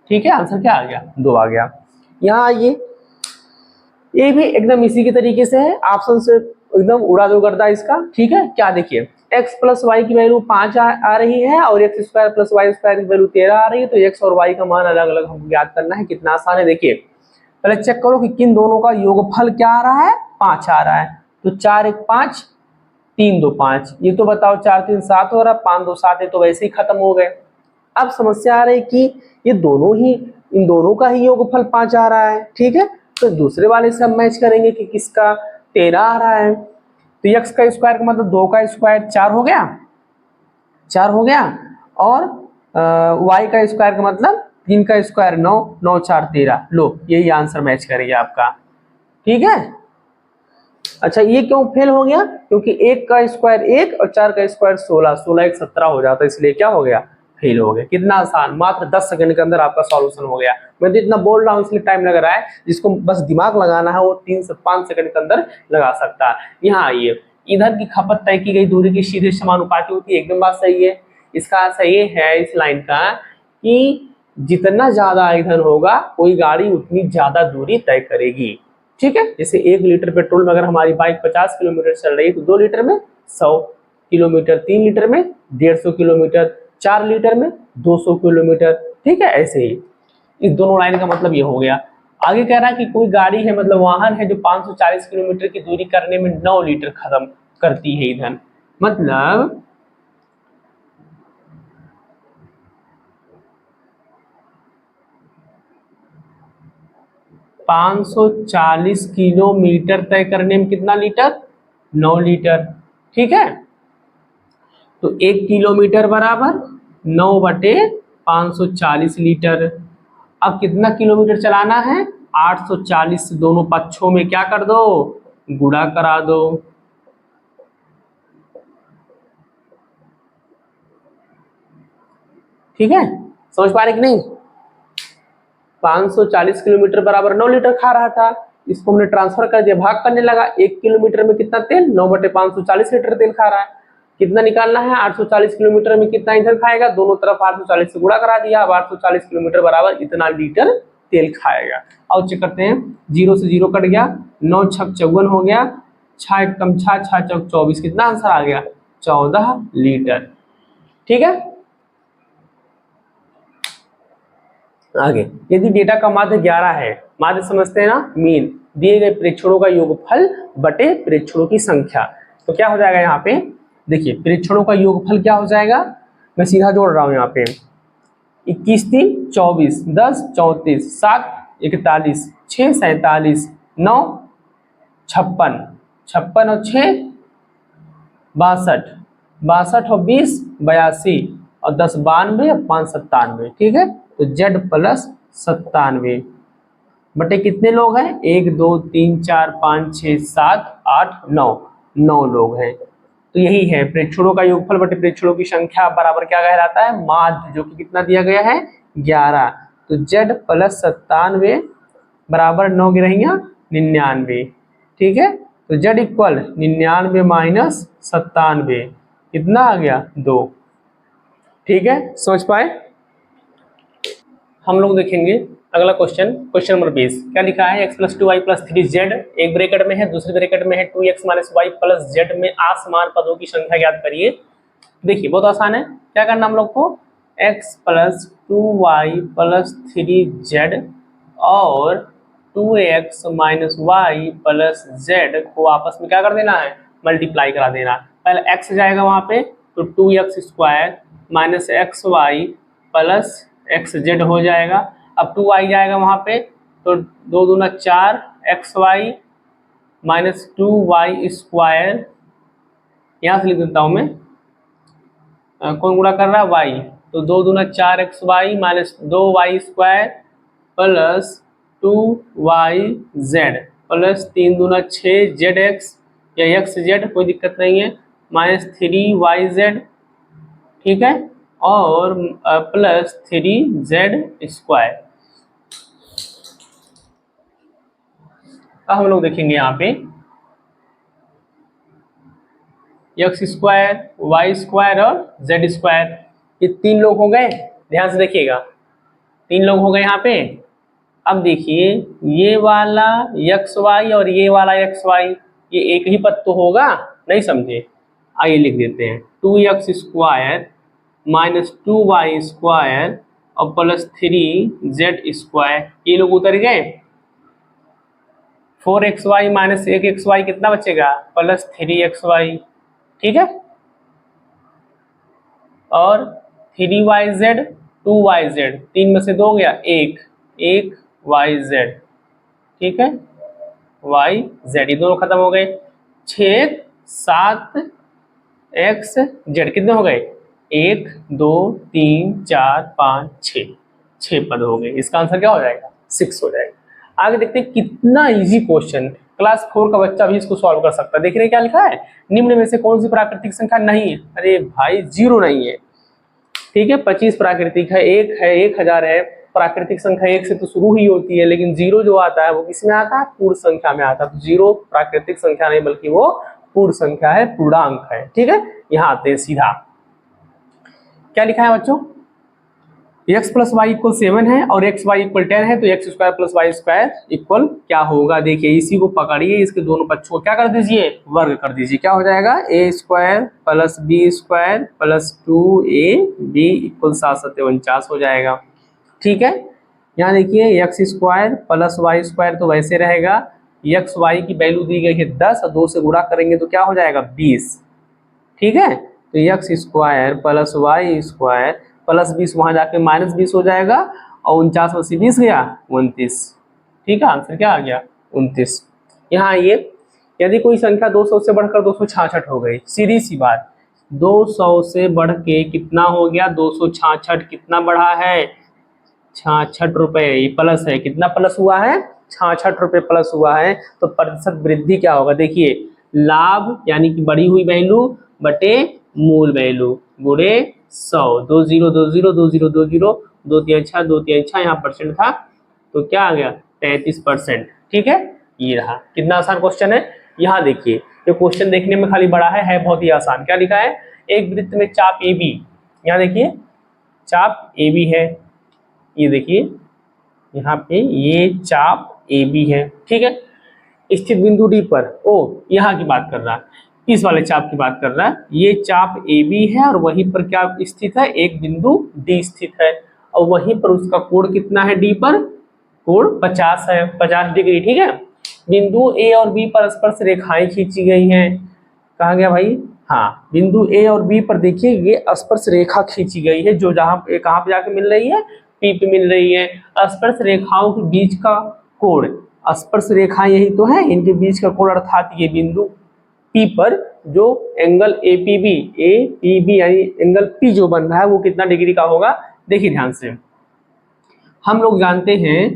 ठीक है, आंसर क्या आ गया? 2 आ गया। यहाँ आइए, ये भी एकदम इसी के तरीके से है, ऑप्शन से एकदम उड़ा दो गर्दा इसका। ठीक है, क्या देखिए, x प्लस वाई की वैल्यू 5 आ रही है और x square plus y square की वैल्यू 13 आ रही है, तो x और y का मान अलग अलग हमको ज्ञात करना है। कितना आसान है, देखिए पहले चेक करो कि किन दोनों का योगफल क्या आ रहा है? 5 आ रहा है, तो 4 1 5, 3 2 5, ये तो बताओ 4 3 7 हो रहा, 5 2 7 है, तो वैसे ही खत्म हो गए। अब समस्या आ रही कि ये दोनों ही, इन दोनों का ही योगफल 5 आ रहा है। ठीक है, तो दूसरे वाले से हम मैच करेंगे कि किसका 13 आ रहा है, तो x का स्क्वायर का मतलब 2 का स्क्वायर 4 हो गया, 4 हो गया, और y का स्क्वायर का मतलब 3 का स्क्वायर 9, 9 4 13, लो यही आंसर मैच करेगा आपका। ठीक है, अच्छा ये क्यों फेल हो गया? क्योंकि 1 का स्क्वायर 1 और 4 का स्क्वायर 16, 16 1 17 हो जाता है, इसलिए क्या हो गया? फेल हो गया। कितना आसान, मात्र 10 सेकंड के अंदर आपका सॉल्यूशन हो गया। मैं तो इतना बोल रहा हूँ इसलिए टाइम लग रहा है, जिसको बस दिमाग लगाना है वो 3 से 5 सेकंड के अंदर लगा सकता है। यहाँ आइए, ईंधन की खपत तय की गई दूरी की सीधे समानुपाती होती है, एकदम बात सही है। इसका अर्थ ये है इस लाइन का कि जितना ज्यादा ईंधन होगा कोई गाड़ी उतनी ज्यादा दूरी तय करेगी। ठीक है, जैसे 1 लीटर पेट्रोल में अगर हमारी बाइक 50 किलोमीटर चल रही है तो 2 लीटर में 100 किलोमीटर, 3 लीटर में 150 किलोमीटर, 4 लीटर में 200 किलोमीटर। ठीक है, ऐसे ही इस दोनों लाइन का मतलब ये हो गया। आगे कह रहा है कि कोई गाड़ी है, मतलब वाहन है जो 540 किलोमीटर की दूरी करने में 9 लीटर खत्म करती है ईंधन। मतलब 540 किलोमीटर तय करने में कितना लीटर? 9 लीटर। ठीक है, तो 1 किलोमीटर बराबर 9/540 लीटर। अब कितना किलोमीटर चलाना है? 840 से दोनों पक्षों में क्या कर दो? गुणा करा दो। ठीक है, समझ पा रहे कि नहीं? 540 किलोमीटर बराबर 9 लीटर खा रहा था, इसको हमने ट्रांसफर कर दिया, भाग करने लगा। 1 किलोमीटर में कितना तेल? 9/540 लीटर तेल खा रहा है। कितना निकालना है? 840 किलोमीटर में कितना ईंधन खाएगा? दोनों तरफ 840 से गुणा करा दिया। अब 840 किलोमीटर बराबर इतना लीटर तेल खाएगा। अब चेक करते हैं, 0 से 0 कट गया, 9 छक 54 हो गया, 6 कम 6 6 चौक 24, कितना आंसर आ गया? 14 लीटर। ठीक है, आगे, यदि डेटा का माध्य 11 है, माध्य समझते हैं ना, मीन, दिए गए प्रेक्षणों का योगफल बटे प्रेक्षणों की संख्या, तो क्या हो जाएगा? यहाँ पे देखिए प्रेक्षणों का योगफल क्या हो जाएगा, मैं सीधा जोड़ रहा हूँ यहाँ पे, 21 3 24, 10 34, 7 41, 6 47, 9 56, 56 और 6 62, 62 और 20 82, और 10 92 और 5 97। ठीक है, तो Z प्लस 97 बटे कितने लोग हैं? 1 2 3 4 5 6 7 8 9 9 लोग हैं। तो यही है प्रेक्षणों का योगफल बटे प्रेक्षणों की संख्या बराबर क्या कहलाता है, माध्य, जो कि कितना दिया गया है 11। तो z प्लस 97 बराबर 9 की रहेंगे 99। ठीक है, तो z इक्वल 99 माइनस 97 कितना आ गया 2। ठीक है, समझ पाए। हम लोग देखेंगे अगला क्वेश्चन, क्वेश्चन नंबर 20। क्या लिखा है, x plus 2y plus 3z एक ब्रैकेट में है, दूसरे ब्रैकेट में है 2x minus Y plus z में असमान पदों की संख्या ज्ञात करिए। देखिए बहुत आसान है, क्या करना हम लोग को, x plus 2y plus 3z और 2x minus Y plus z को आपस में क्या कर देना है, मल्टीप्लाई करा देना। पहले x जाएगा वहां पे तो 2x square minus x y plus x z हो जाएगा। अब 2y जाएगा वहां पे तो 2 दूना 4 x y minus 2y square, यहाँ से लिख देता हूँ मैं, कौन गुणा कर रहा है y, तो 2 दूना 4 x y minus 2y square plus 2y z plus 3 दूना 6 जेड एक्स या एक्स जेड, कोई दिक्कत नहीं है, माइनस 3y जेड। ठीक है, और प्लस 3z स्क्वायर। अब हम लोग देखेंगे यहाँ पे एक्स स्क्वायर वाई स्क्वायर और जेड स्क्वायर, ये 3 लोग हो गए। ध्यान से देखिएगा 3 लोग हो गए यहाँ पे। अब देखिए ये वाला एक्स वाई और ये वाला एक्स वाई, ये एक ही पद तो होगा, नहीं समझे, आइए लिख देते हैं 2x square minus 2y square और प्लस 3z स्क्वायर, ये लोग उतर गए। 4xy माइनस 1xy कितना बचेगा, प्लस 3xy। ठीक है, और 3yz 2yz, 3 में से 2 गया 1 1yz। ठीक है, yz ये दोनों खत्म हो गए। 6 7 x z कितने हो गए, 1 2 3 4 5 6 पद हो गए। इसका आंसर क्या हो जाएगा, 6 हो जाएगा। आगे देखते हैं कितना इजी क्वेश्चन, क्लास 4 का बच्चा भी इसको सॉल्व कर सकता है। देख रहे हैं क्या लिखा है, निम्न में से कौन सी प्राकृतिक संख्या नहीं है। अरे भाई 0 नहीं है। ठीक है, 25 प्राकृतिक है, 1 है, 1000 है। प्राकृतिक संख्या 1 से तो शुरू ही होती है, लेकिन 0 जो आता है वो किस में आता है, पूर्ण संख्या में आता है। तो 0 प्राकृतिक संख्या नहीं बल्कि वो पूर्ण संख्या है, पूर्णांक है। ठीक है, यहाँ आते हैं सीधा, क्या लिखा है बच्चों, x प्लस वाई इक्वल 7 है और एक्स वाई इक्वल 10 है, तो x square plus y square equal क्या होगा। देखिए इसी को पकड़िए, इसके दोनों पक्षों को क्या कर दीजिए, वर्ग कर दीजिए। क्या हो जाएगा, a square plus B square plus 2ab equal 7 7 49 हो जाएगा। ठीक है, यहाँ देखिए x square plus y square तो वैसे रहेगा, एक्स वाई की वैल्यू दी गई है 10 और 2 से गुणा करेंगे तो क्या हो जाएगा 20। ठीक है, तो x square plus y square plus 20 वहां जाके माइनस 20 हो जाएगा और 49 में से 20 गया 29। ठीक है, आंसर क्या आ गया 29। यहाँ आइए, यदि कोई संख्या 200 से बढ़कर 266 हो गई, सीधी सी बात, 200 से बढ़ के कितना हो गया 266, कितना बढ़ा है 66 रुपए, ये प्लस है, कितना प्लस हुआ है 66 रुपए प्लस हुआ है। तो प्रतिशत वृद्धि क्या होगा, देखिए लाभ यानी कि बढ़ी हुई वैल्यू बटे मूल वैल्यू गुणे 100, 2 0 2 0 2 0 2 0 2 3 6 2 3 6, यहाँ परसेंट था तो क्या आ गया 33%। ठीक है, ये रहा, कितना आसान क्वेश्चन है। यहाँ देखिए ये क्वेश्चन देखने में खाली बड़ा है बहुत ही आसान। क्या लिखा है, एक वृत्त में चाप ए बी, यहाँ देखिए चाप ए बी है, ये देखिए यहाँ पे ये चाप ए बी है। ठीक है, स्थित बिंदु डी पर, ओ यहाँ की बात कर रहा है, इस वाले चाप की बात कर रहा है, ये चाप ए बी है और वहीं पर क्या स्थित है, एक बिंदु डी स्थित है और वहीं पर उसका कोण कितना है, डी पर कोण 50 है, 50 डिग्री। ठीक है, बिंदु ए और बी पर स्पर्श रेखाएं खींची गई हैं। कहा गया भाई, हाँ बिंदु ए और बी पर देखिए ये स्पर्श रेखा खींची गई है, जो जहां कहाँ पे जाके मिल रही है, पी पे मिल रही है। स्पर्श रेखाओं के बीच का कोण, स्पर्श रेखा यही तो है, इनके बीच का कोण अर्थात ये बिंदु पी पर जो एंगल एपीबी यानी एंगल पी जो बन रहा है वो कितना डिग्री का होगा। देखिए ध्यान से, हम लोग जानते हैं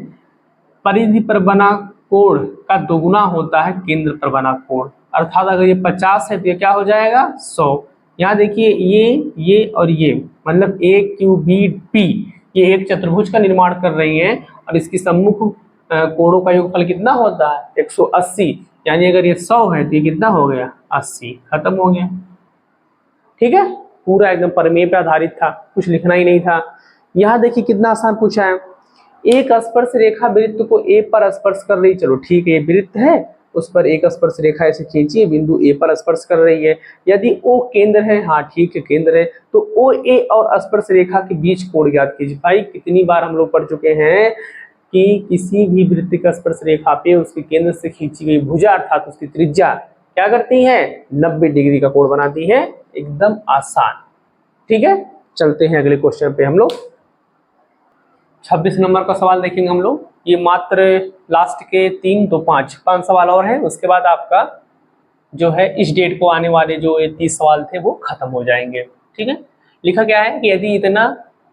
परिधि पर बना कोण का दोगुना होता है केंद्र पर बना कोण। अर्थात अगर ये 50 है तो ये क्या हो जाएगा 100। यहाँ देखिए ये और ये मतलब ए क्यू बी पी ये एक चतुर्भुज का निर्माण कर रही है और इसकी सम्मुख कोणों का योगफल कितना होता है 180। यानी अगर ये 100 है तो ये कितना हो गया 80, खत्म हो गया। ठीक है, पूरा एकदम प्रमेय पे आधारित था, कुछ लिखना ही नहीं था। यहाँ देखिए कितना आसान पूछा है, एक स्पर्श रेखा वृत्त को ए पर स्पर्श कर रही। चलो ठीक है, ये वृत्त है, उस पर एक स्पर्श रेखा ऐसे खींचिए, बिंदु ए पर स्पर्श कर रही है। यदि ओ केंद्र है, हाँ ठीक है केंद्र है, तो ओ ए और स्पर्श रेखा के बीच कोण ज्ञात कीजिए। भाई कितनी बार हम लोग पढ़ चुके हैं कि किसी भी वृत्त का स्पर्श रेखा पे उसके केंद्र से खींची गई भुजा अर्थात उसकी त्रिज्या क्या करती है 90 डिग्री का कोण बनाती है। एकदम आसान। ठीक है, चलते हैं अगले क्वेश्चन पे हम लोग। 26 नंबर का सवाल देखेंगे हम लोग। ये मात्र लास्ट के 3 तो 5 सवाल और हैं, उसके बाद आपका जो है इस डेट को आने वाले जो 30 सवाल थे वो खत्म हो जाएंगे। ठीक है, लिखा क्या है कि यदि इतना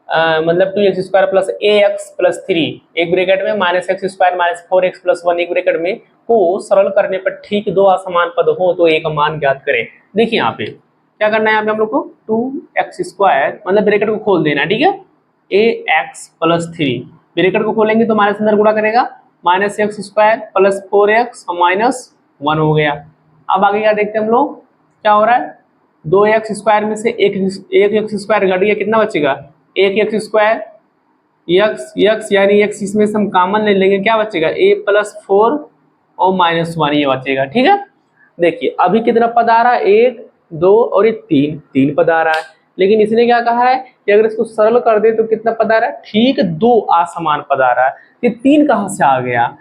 मतलब 2x² प्लस ax प्लस 3 एक ब्रैकेट में -x² माइनस 4x प्लस 1 एक ब्रैकेट में को सरल करने पर ठीक दो असमान पद हो तो एक मान ज्ञात करें। देखिए यहाँ पे क्या करना है, यहाँ पे हम लोग को 2x² मतलब ब्रैकेट को खोल देना। ठीक है, ax प्लस 3 ब्रैकेट को खोलेंगे तो माइनस अंदर गुणा करेगा -x² प्लस 4x और -1 हो गया। अब आगे क्या देखते हैं हम लोग, क्या हो रहा है 2x² में से एक x² घट गया, कितना बचेगा 1x² x यानी x इसमें से हम कॉमन ले लेंगे, क्या बचेगा a प्लस 4 और -1 ये बचेगा। ठीक है, देखिए अभी कितना पद आ रहा है 1 2 और ये 3 पद आ रहा है, लेकिन इसने क्या कहा है कि अगर इसको सरल कर दे तो कितना पद आ रहा है ठीक 2 असमान पद आ रहा है। ये 3 कहाँ से आ गया,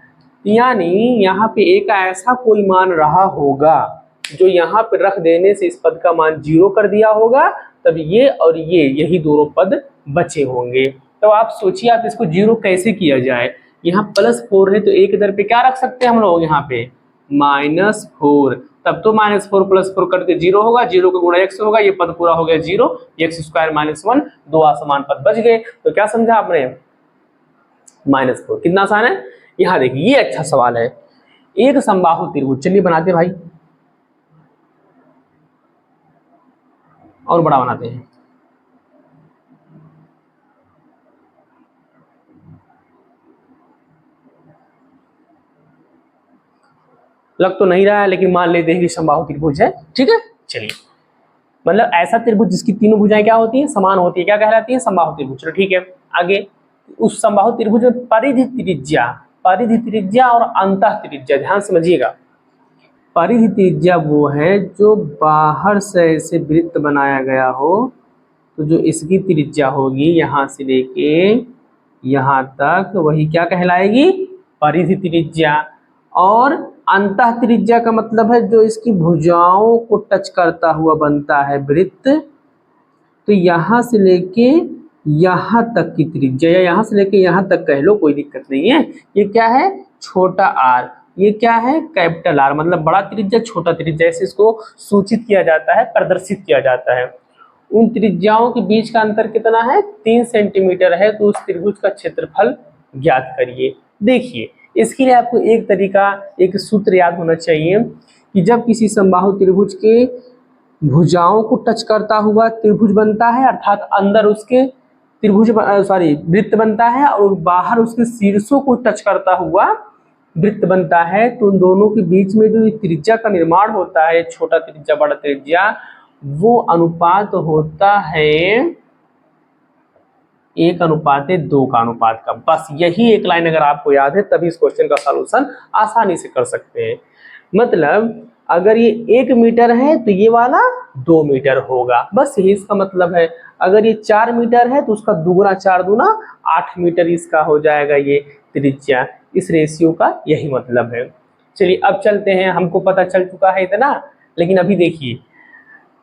यानी यहाँ पे एक ऐसा कोई मान रहा होगा जो यहाँ पे रख देने से इस पद का मान 0 कर दिया होगा, तब ये और ये यही दोनों पद बचे होंगे। तो आप सोचिए आप इसको 0 कैसे किया जाए। यहाँ +4 है तो एक इधर पे क्या रख सकते हैं हम लोग यहाँ पे -4, तब तो -4 + 4 करके 0 होगा, 0 का गुणा x होगा, ये पद पूरा हो गया 0, x² -1 दो असमान पद बच गए। तो क्या समझा आपने -4 कितना आसान है। यहाँ देखिए ये अच्छा सवाल है, एक समबाहु त्रिभुज, चलिए बनाते भाई और बड़ा बनाते हैं। लग तो नहीं रहा है लेकिन मान लेते हैं कि समबाहु त्रिभुज है। ठीक है, चलिए मतलब ऐसा त्रिभुज जिसकी तीनों भुजाएं क्या होती है समान होती है, क्या कहलाती है समबाहु त्रिभुज। चलो ठीक है, आगे उस समबाहु त्रिभुज में परिधि त्रिज्या और अंतः त्रिज्या, ध्यान समझिएगा। परिधि त्रिज्या वो है जो बाहर से ऐसे वृत्त बनाया गया हो, तो जो इसकी त्रिज्या होगी यहाँ से लेके यहाँ तक वही क्या कहलाएगी परिधि त्रिज्या। और अंतः त्रिज्या का मतलब है जो इसकी भुजाओं को टच करता हुआ बनता है वृत्त, तो यहाँ से लेके यहाँ तक की त्रिज्या या यहाँ से लेके यहाँ तक कह लो, कोई दिक्कत नहीं है। ये क्या है छोटा r, ये क्या है कैपिटल R, मतलब बड़ा त्रिज्या छोटा त्रिज्या, ऐसे इसको सूचित किया जाता है, प्रदर्शित किया जाता है। उन त्रिज्याओं के बीच का अंतर कितना है 3 सेंटीमीटर है, तो उस त्रिभुज का क्षेत्रफल ज्ञात करिए। देखिए इसके लिए आपको एक तरीका एक सूत्र याद होना चाहिए कि जब किसी समबाहु त्रिभुज के भुजाओं को टच करता हुआ त्रिभुज बनता है, अर्थात अंदर उसके त्रिभुज वृत्त बनता है और बाहर उसके शीर्षों को टच करता हुआ वृत्त बनता है, तो उन दोनों के बीच में जो त्रिज्या का निर्माण होता है छोटा त्रिज्या बड़ा त्रिज्या, वो अनुपात होता है 1:2 का अनुपात का। बस यही एक लाइन अगर आपको याद है तभी इस क्वेश्चन का सॉल्यूशन आसानी से कर सकते हैं। मतलब अगर ये 1 मीटर है तो ये वाला 2 मीटर होगा, बस यही इसका मतलब है। अगर ये 4 मीटर है तो उसका दुगुना 4 दूना 8 मीटर इसका हो जाएगा ये त्रिज्या। इस रेशियो का यही मतलब है। चलिए अब चलते हैं, हमको पता चल चुका है इतना, लेकिन अभी देखिए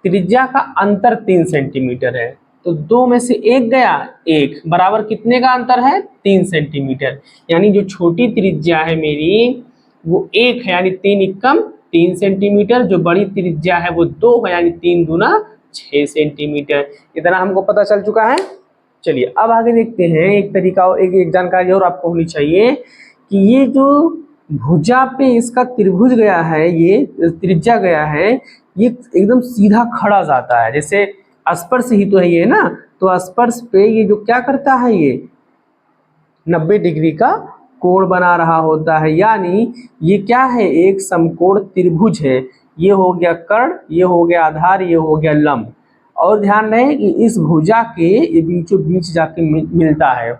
त्रिज्या का अंतर 3 सेंटीमीटर है, तो 2 में से 1 गया 1 बराबर कितने का अंतर है 3 सेंटीमीटर, यानी जो छोटी त्रिज्या है मेरी वो 1 है, यानी 3 एकम 3 सेंटीमीटर, जो बड़ी त्रिज्या है वो 2 है, यानी 3 दूना 6 सेंटीमीटर। इतना हमको पता चल चुका है। चलिए अब आगे देखते हैं एक तरीका, एक जानकारी और आपको होनी चाहिए कि ये जो भुजा पे इसका त्रिभुज गया है, ये त्रिज्या गया है, ये एकदम सीधा खड़ा जाता है, जैसे स्पर्श ही तो है ये ना, तो स्पर्श पे ये जो क्या करता है, ये 90 डिग्री का कोण बना रहा होता है। यानी ये क्या है, एक समकोण त्रिभुज है। ये हो गया कर्ण, ये हो गया आधार, ये हो गया लंब। और ध्यान रहे कि इस भुजा के ये बीचों बीच जाके मिलता है,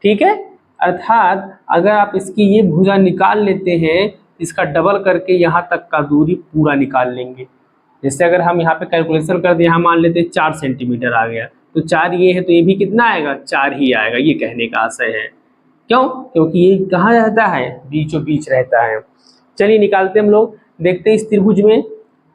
ठीक है। अर्थात अगर आप इसकी ये भुजा निकाल लेते हैं, इसका डबल करके यहाँ तक का दूरी पूरा निकाल लेंगे। जैसे अगर हम यहाँ पे कैलकुलेशन कर दें, यहाँ मान लेते हैं 4 सेंटीमीटर आ गया, तो 4 ये है तो ये भी कितना आएगा, 4 ही आएगा। ये कहने का आशय है। क्यों? क्योंकि ये कहाँ रहता है, बीचों बीच रहता है। चलिए निकालते हम लोग, देखते हैं इस त्रिभुज में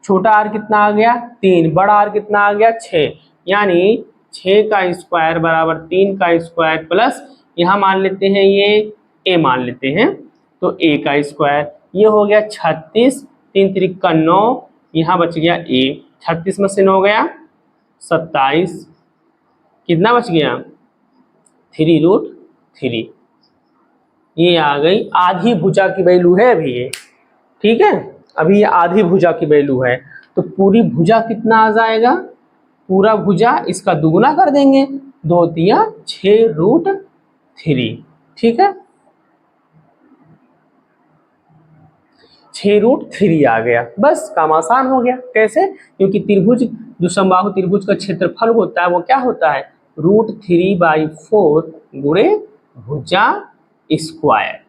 छोटा आर कितना आ गया 3, बड़ा आर कितना आ गया 6, यानी 6 का स्क्वायर बराबर 3 का स्क्वायर प्लस यहाँ मान लेते हैं ये ए मान लेते हैं, तो ए का स्क्वायर, ये हो गया 36, 3 त्रिक का 9, यहाँ बच गया ए, 36 में से 9 गया 27, कितना बच गया 3√3। ये आ गई आधी भुजा की वैल्यू है अभी ये, ठीक है। अभी ये आधी भुजा की वैल्यू है, तो पूरी भुजा कितना आ जाएगा, पूरा भुजा इसका दुगुना कर देंगे, 2 तिया 6√3, ठीक है। 6√3 आ गया, बस काम आसान हो गया। कैसे? क्योंकि त्रिभुज, जो समबाहु त्रिभुज का क्षेत्रफल होता है वो क्या होता है, √3/4 गुणे भुजा स्क्वायर,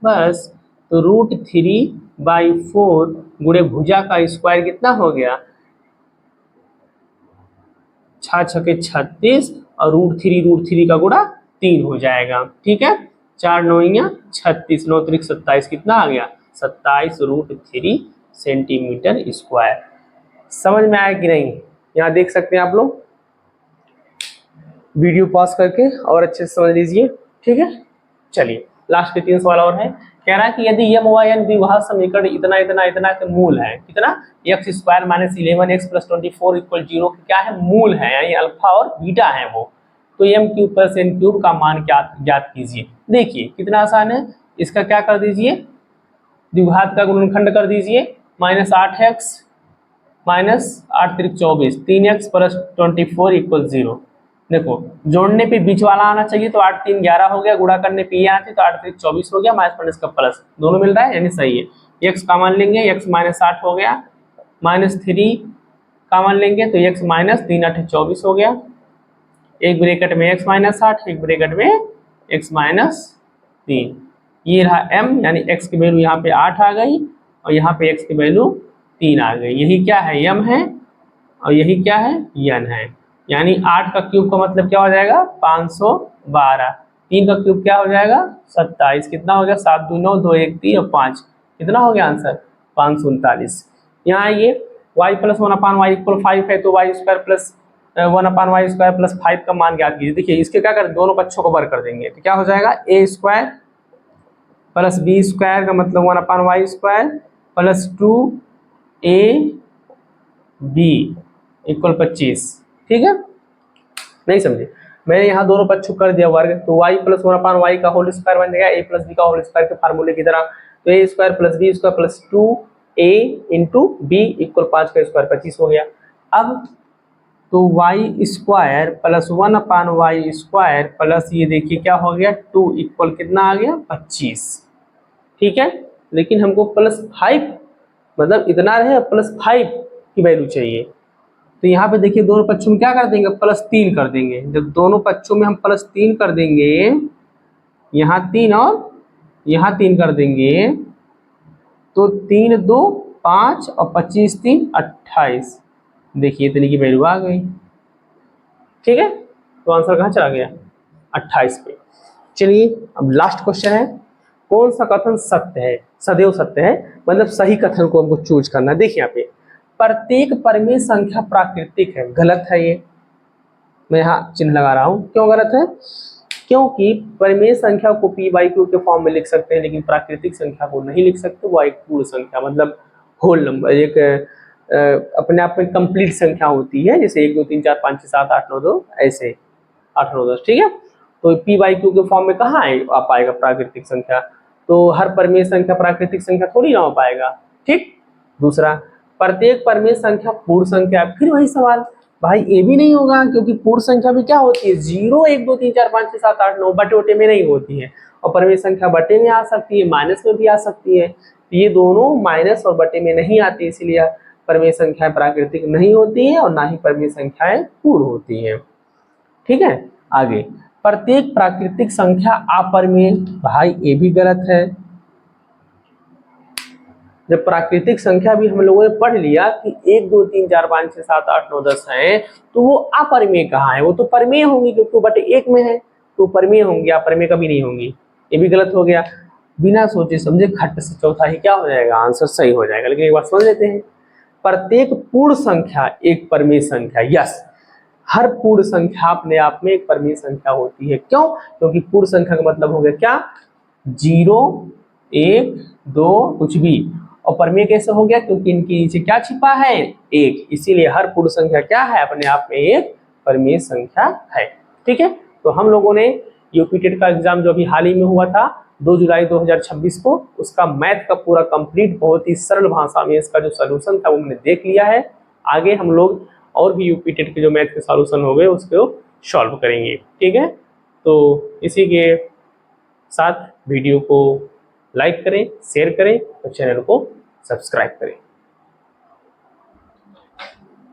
बस। तो √3/4 गुणे भुजा का स्क्वायर कितना हो गया, 6 छके 36 और √3 का गुणा 3 हो जाएगा, ठीक है। 4 9 36, 9 त्रिक 27, कितना आ गया 27√3 सेंटीमीटर स्क्वायर। समझ में आया कि नहीं? यहाँ देख सकते हैं आप लोग, वीडियो पॉज करके और अच्छे से समझ लीजिए, ठीक है। चलिए लास्ट के 3 सवाल और है। कह रहा है कि यदि यम व एन द्विघात समीकरण इतना इतना इतना के मूल है, कितना, x² - 11x + 24 = 0 क्या है, मूल है, यानी अल्फा और बीटा है वो, तो m³ + n³ का मान ज्ञात कीजिए। देखिए कितना आसान है, इसका क्या कर दीजिए, द्विघात का गुणनखंड कर दीजिए, -8x -8 त्रिक 24, 3x + 24 = 0। देखो जोड़ने पे बीच वाला आना चाहिए, तो 8 3 11 हो गया, गुणा करने पे ये आना चाहिए, तो 8 3 24 हो गया, माइनस का प्लस दोनों मिल रहा है, यानी सही है। x कॉमन लेंगे, x -8 हो गया, -3 कॉमन लेंगे तो x -3 8 24 हो गया, एक ब्रैकेट में x -8, एक ब्रैकेट में x -3, ये रहा m, यानी x की वैल्यू यहाँ पे 8 आ गई और यहाँ पे x की वैल्यू 3 आ गई। यही क्या है, m है, और यही क्या है, n है। यानी 8 का क्यूब का मतलब क्या हो जाएगा 512, 3 का क्यूब क्या हो जाएगा 27, कितना हो गया 7 2 9 2 1 3 और 5, कितना हो गया आंसर 539। यहाँ आइए y + 1/y = 5 है, तो y² + 1/y² + 5 का मान ज्ञात कीजिए। देखिए इसके क्या करें, दोनों पक्षों को वर्ग कर देंगे, तो क्या हो जाएगा a² + b² का मतलब 1/y² + 2ab = 25, ठीक है। नहीं समझे, मैंने यहाँ दोनों पक्षों कर दिया वर्ग, तो y + 1/y का होल स्क्वायर बन जाएगा a + b का होल स्क्वायर के फार्मूले की तरह, तो a² + b² + 2a × b = 5 का स्क्वायर 25 हो गया। अब तो y² + 1/y² प्लस ये देखिए क्या हो गया 2 = कितना आ गया 25, ठीक है। लेकिन हमको +5 मतलब इतना रहे, +5 की वैल्यू चाहिए, तो यहाँ पे देखिए दोनों पक्षों में क्या कर देंगे +3 कर देंगे। जब दोनों पक्षों में हम +3 कर देंगे, यहाँ 3 और यहाँ 3 कर देंगे, तो 3 2 5 और 25 3 28, देखिए इतनी की वैल्यू आ गई, ठीक है। तो आंसर कहाँ चला गया 28 पे। चलिए अब लास्ट क्वेश्चन है, कौन सा कथन सत्य है, सदैव सत्य है, मतलब सही कथन को हमको चूज करना। देखिए यहाँ पे प्रत्येक परिमेय संख्या प्राकृतिक है, गलत है ये, मैं यहाँ चिन्ह लगा रहा हूँ। क्यों गलत है? क्योंकि परिमेय संख्या को p/q के फॉर्म में लिख सकते हैं, लेकिन प्राकृतिक संख्या को नहीं लिख सकते। वो एक पूर्ण संख्या मतलब होल नंबर, एक अपने आप में कंप्लीट संख्या होती है, जैसे 1 2 3 4 5 6 7 8 9 2 ऐसे 8 9 10, ठीक है। तो p/q के फॉर्म में कहाँ आ पाएगा प्राकृतिक संख्या? तो हर परिमेय संख्या प्राकृतिक संख्या थोड़ी ना हो पाएगा। ठीक। दूसरा, प्रत्येक परिमेय संख्या पूर्ण संख्या, फिर वही सवाल भाई ये भी नहीं होगा, क्योंकि पूर्ण संख्या भी क्या होती है 0 1 2 3 4 5 6 7 8 9 बटे वटे में नहीं होती है, और परिमेय संख्या बटे में आ सकती है, माइनस में भी आ सकती है। ये दोनों माइनस और बटे में नहीं आती, इसलिए परिमेय संख्याएं प्राकृतिक नहीं होती हैं और ना ही परिमेय संख्याएं पूर्ण होती हैं। ठीक है। आगे, प्रत्येक प्राकृतिक संख्या अपरिमेय, भाई ये भी गलत है। जब प्राकृतिक संख्या भी हम लोगों ने पढ़ लिया कि 1 2 3 4 5 6 7 8 9 10 है, तो वो अपरिमेय कहाँ है? वो तो परिमेय होंगी, क्योंकि वो बटे 1 में है, तो परिमेय होंगी, अपरिमेय कभी नहीं होंगी। ये भी गलत हो गया। बिना सोचे समझे खट से चौथा ही क्या हो जाएगा? आंसर सही हो जाएगा। लेकिन एक बार समझ लेते हैं, प्रत्येक पूर्ण संख्या एक परिमेय संख्या। यस, हर पूर्ण संख्या अपने आप में एक परिमेय संख्या होती है। क्यों? क्योंकि पूर्ण संख्या का मतलब हो गया क्या? 0 1 2 कुछ भी, और परिमेय कैसे हो गया? क्योंकि इनके नीचे क्या छिपा है? 1, इसीलिए हर पूर्ण संख्या क्या है? अपने आप में एक परिमेय संख्या है। ठीक है। तो हम लोगों ने यूपी टेट का एग्जाम जो अभी हाल ही में हुआ था 2 जुलाई 2026 को, उसका मैथ का पूरा कंप्लीट बहुत ही सरल भाषा में इसका जो सलूशन था वो हमने देख लिया है। आगे हम लोग और भी यूपी टेट के जो मैथ के सॉल्यूशन हो गए उसको सॉल्व करेंगे। ठीक है। तो इसी के साथ वीडियो को लाइक करें, शेयर करें और चैनल को सब्सक्राइब करें।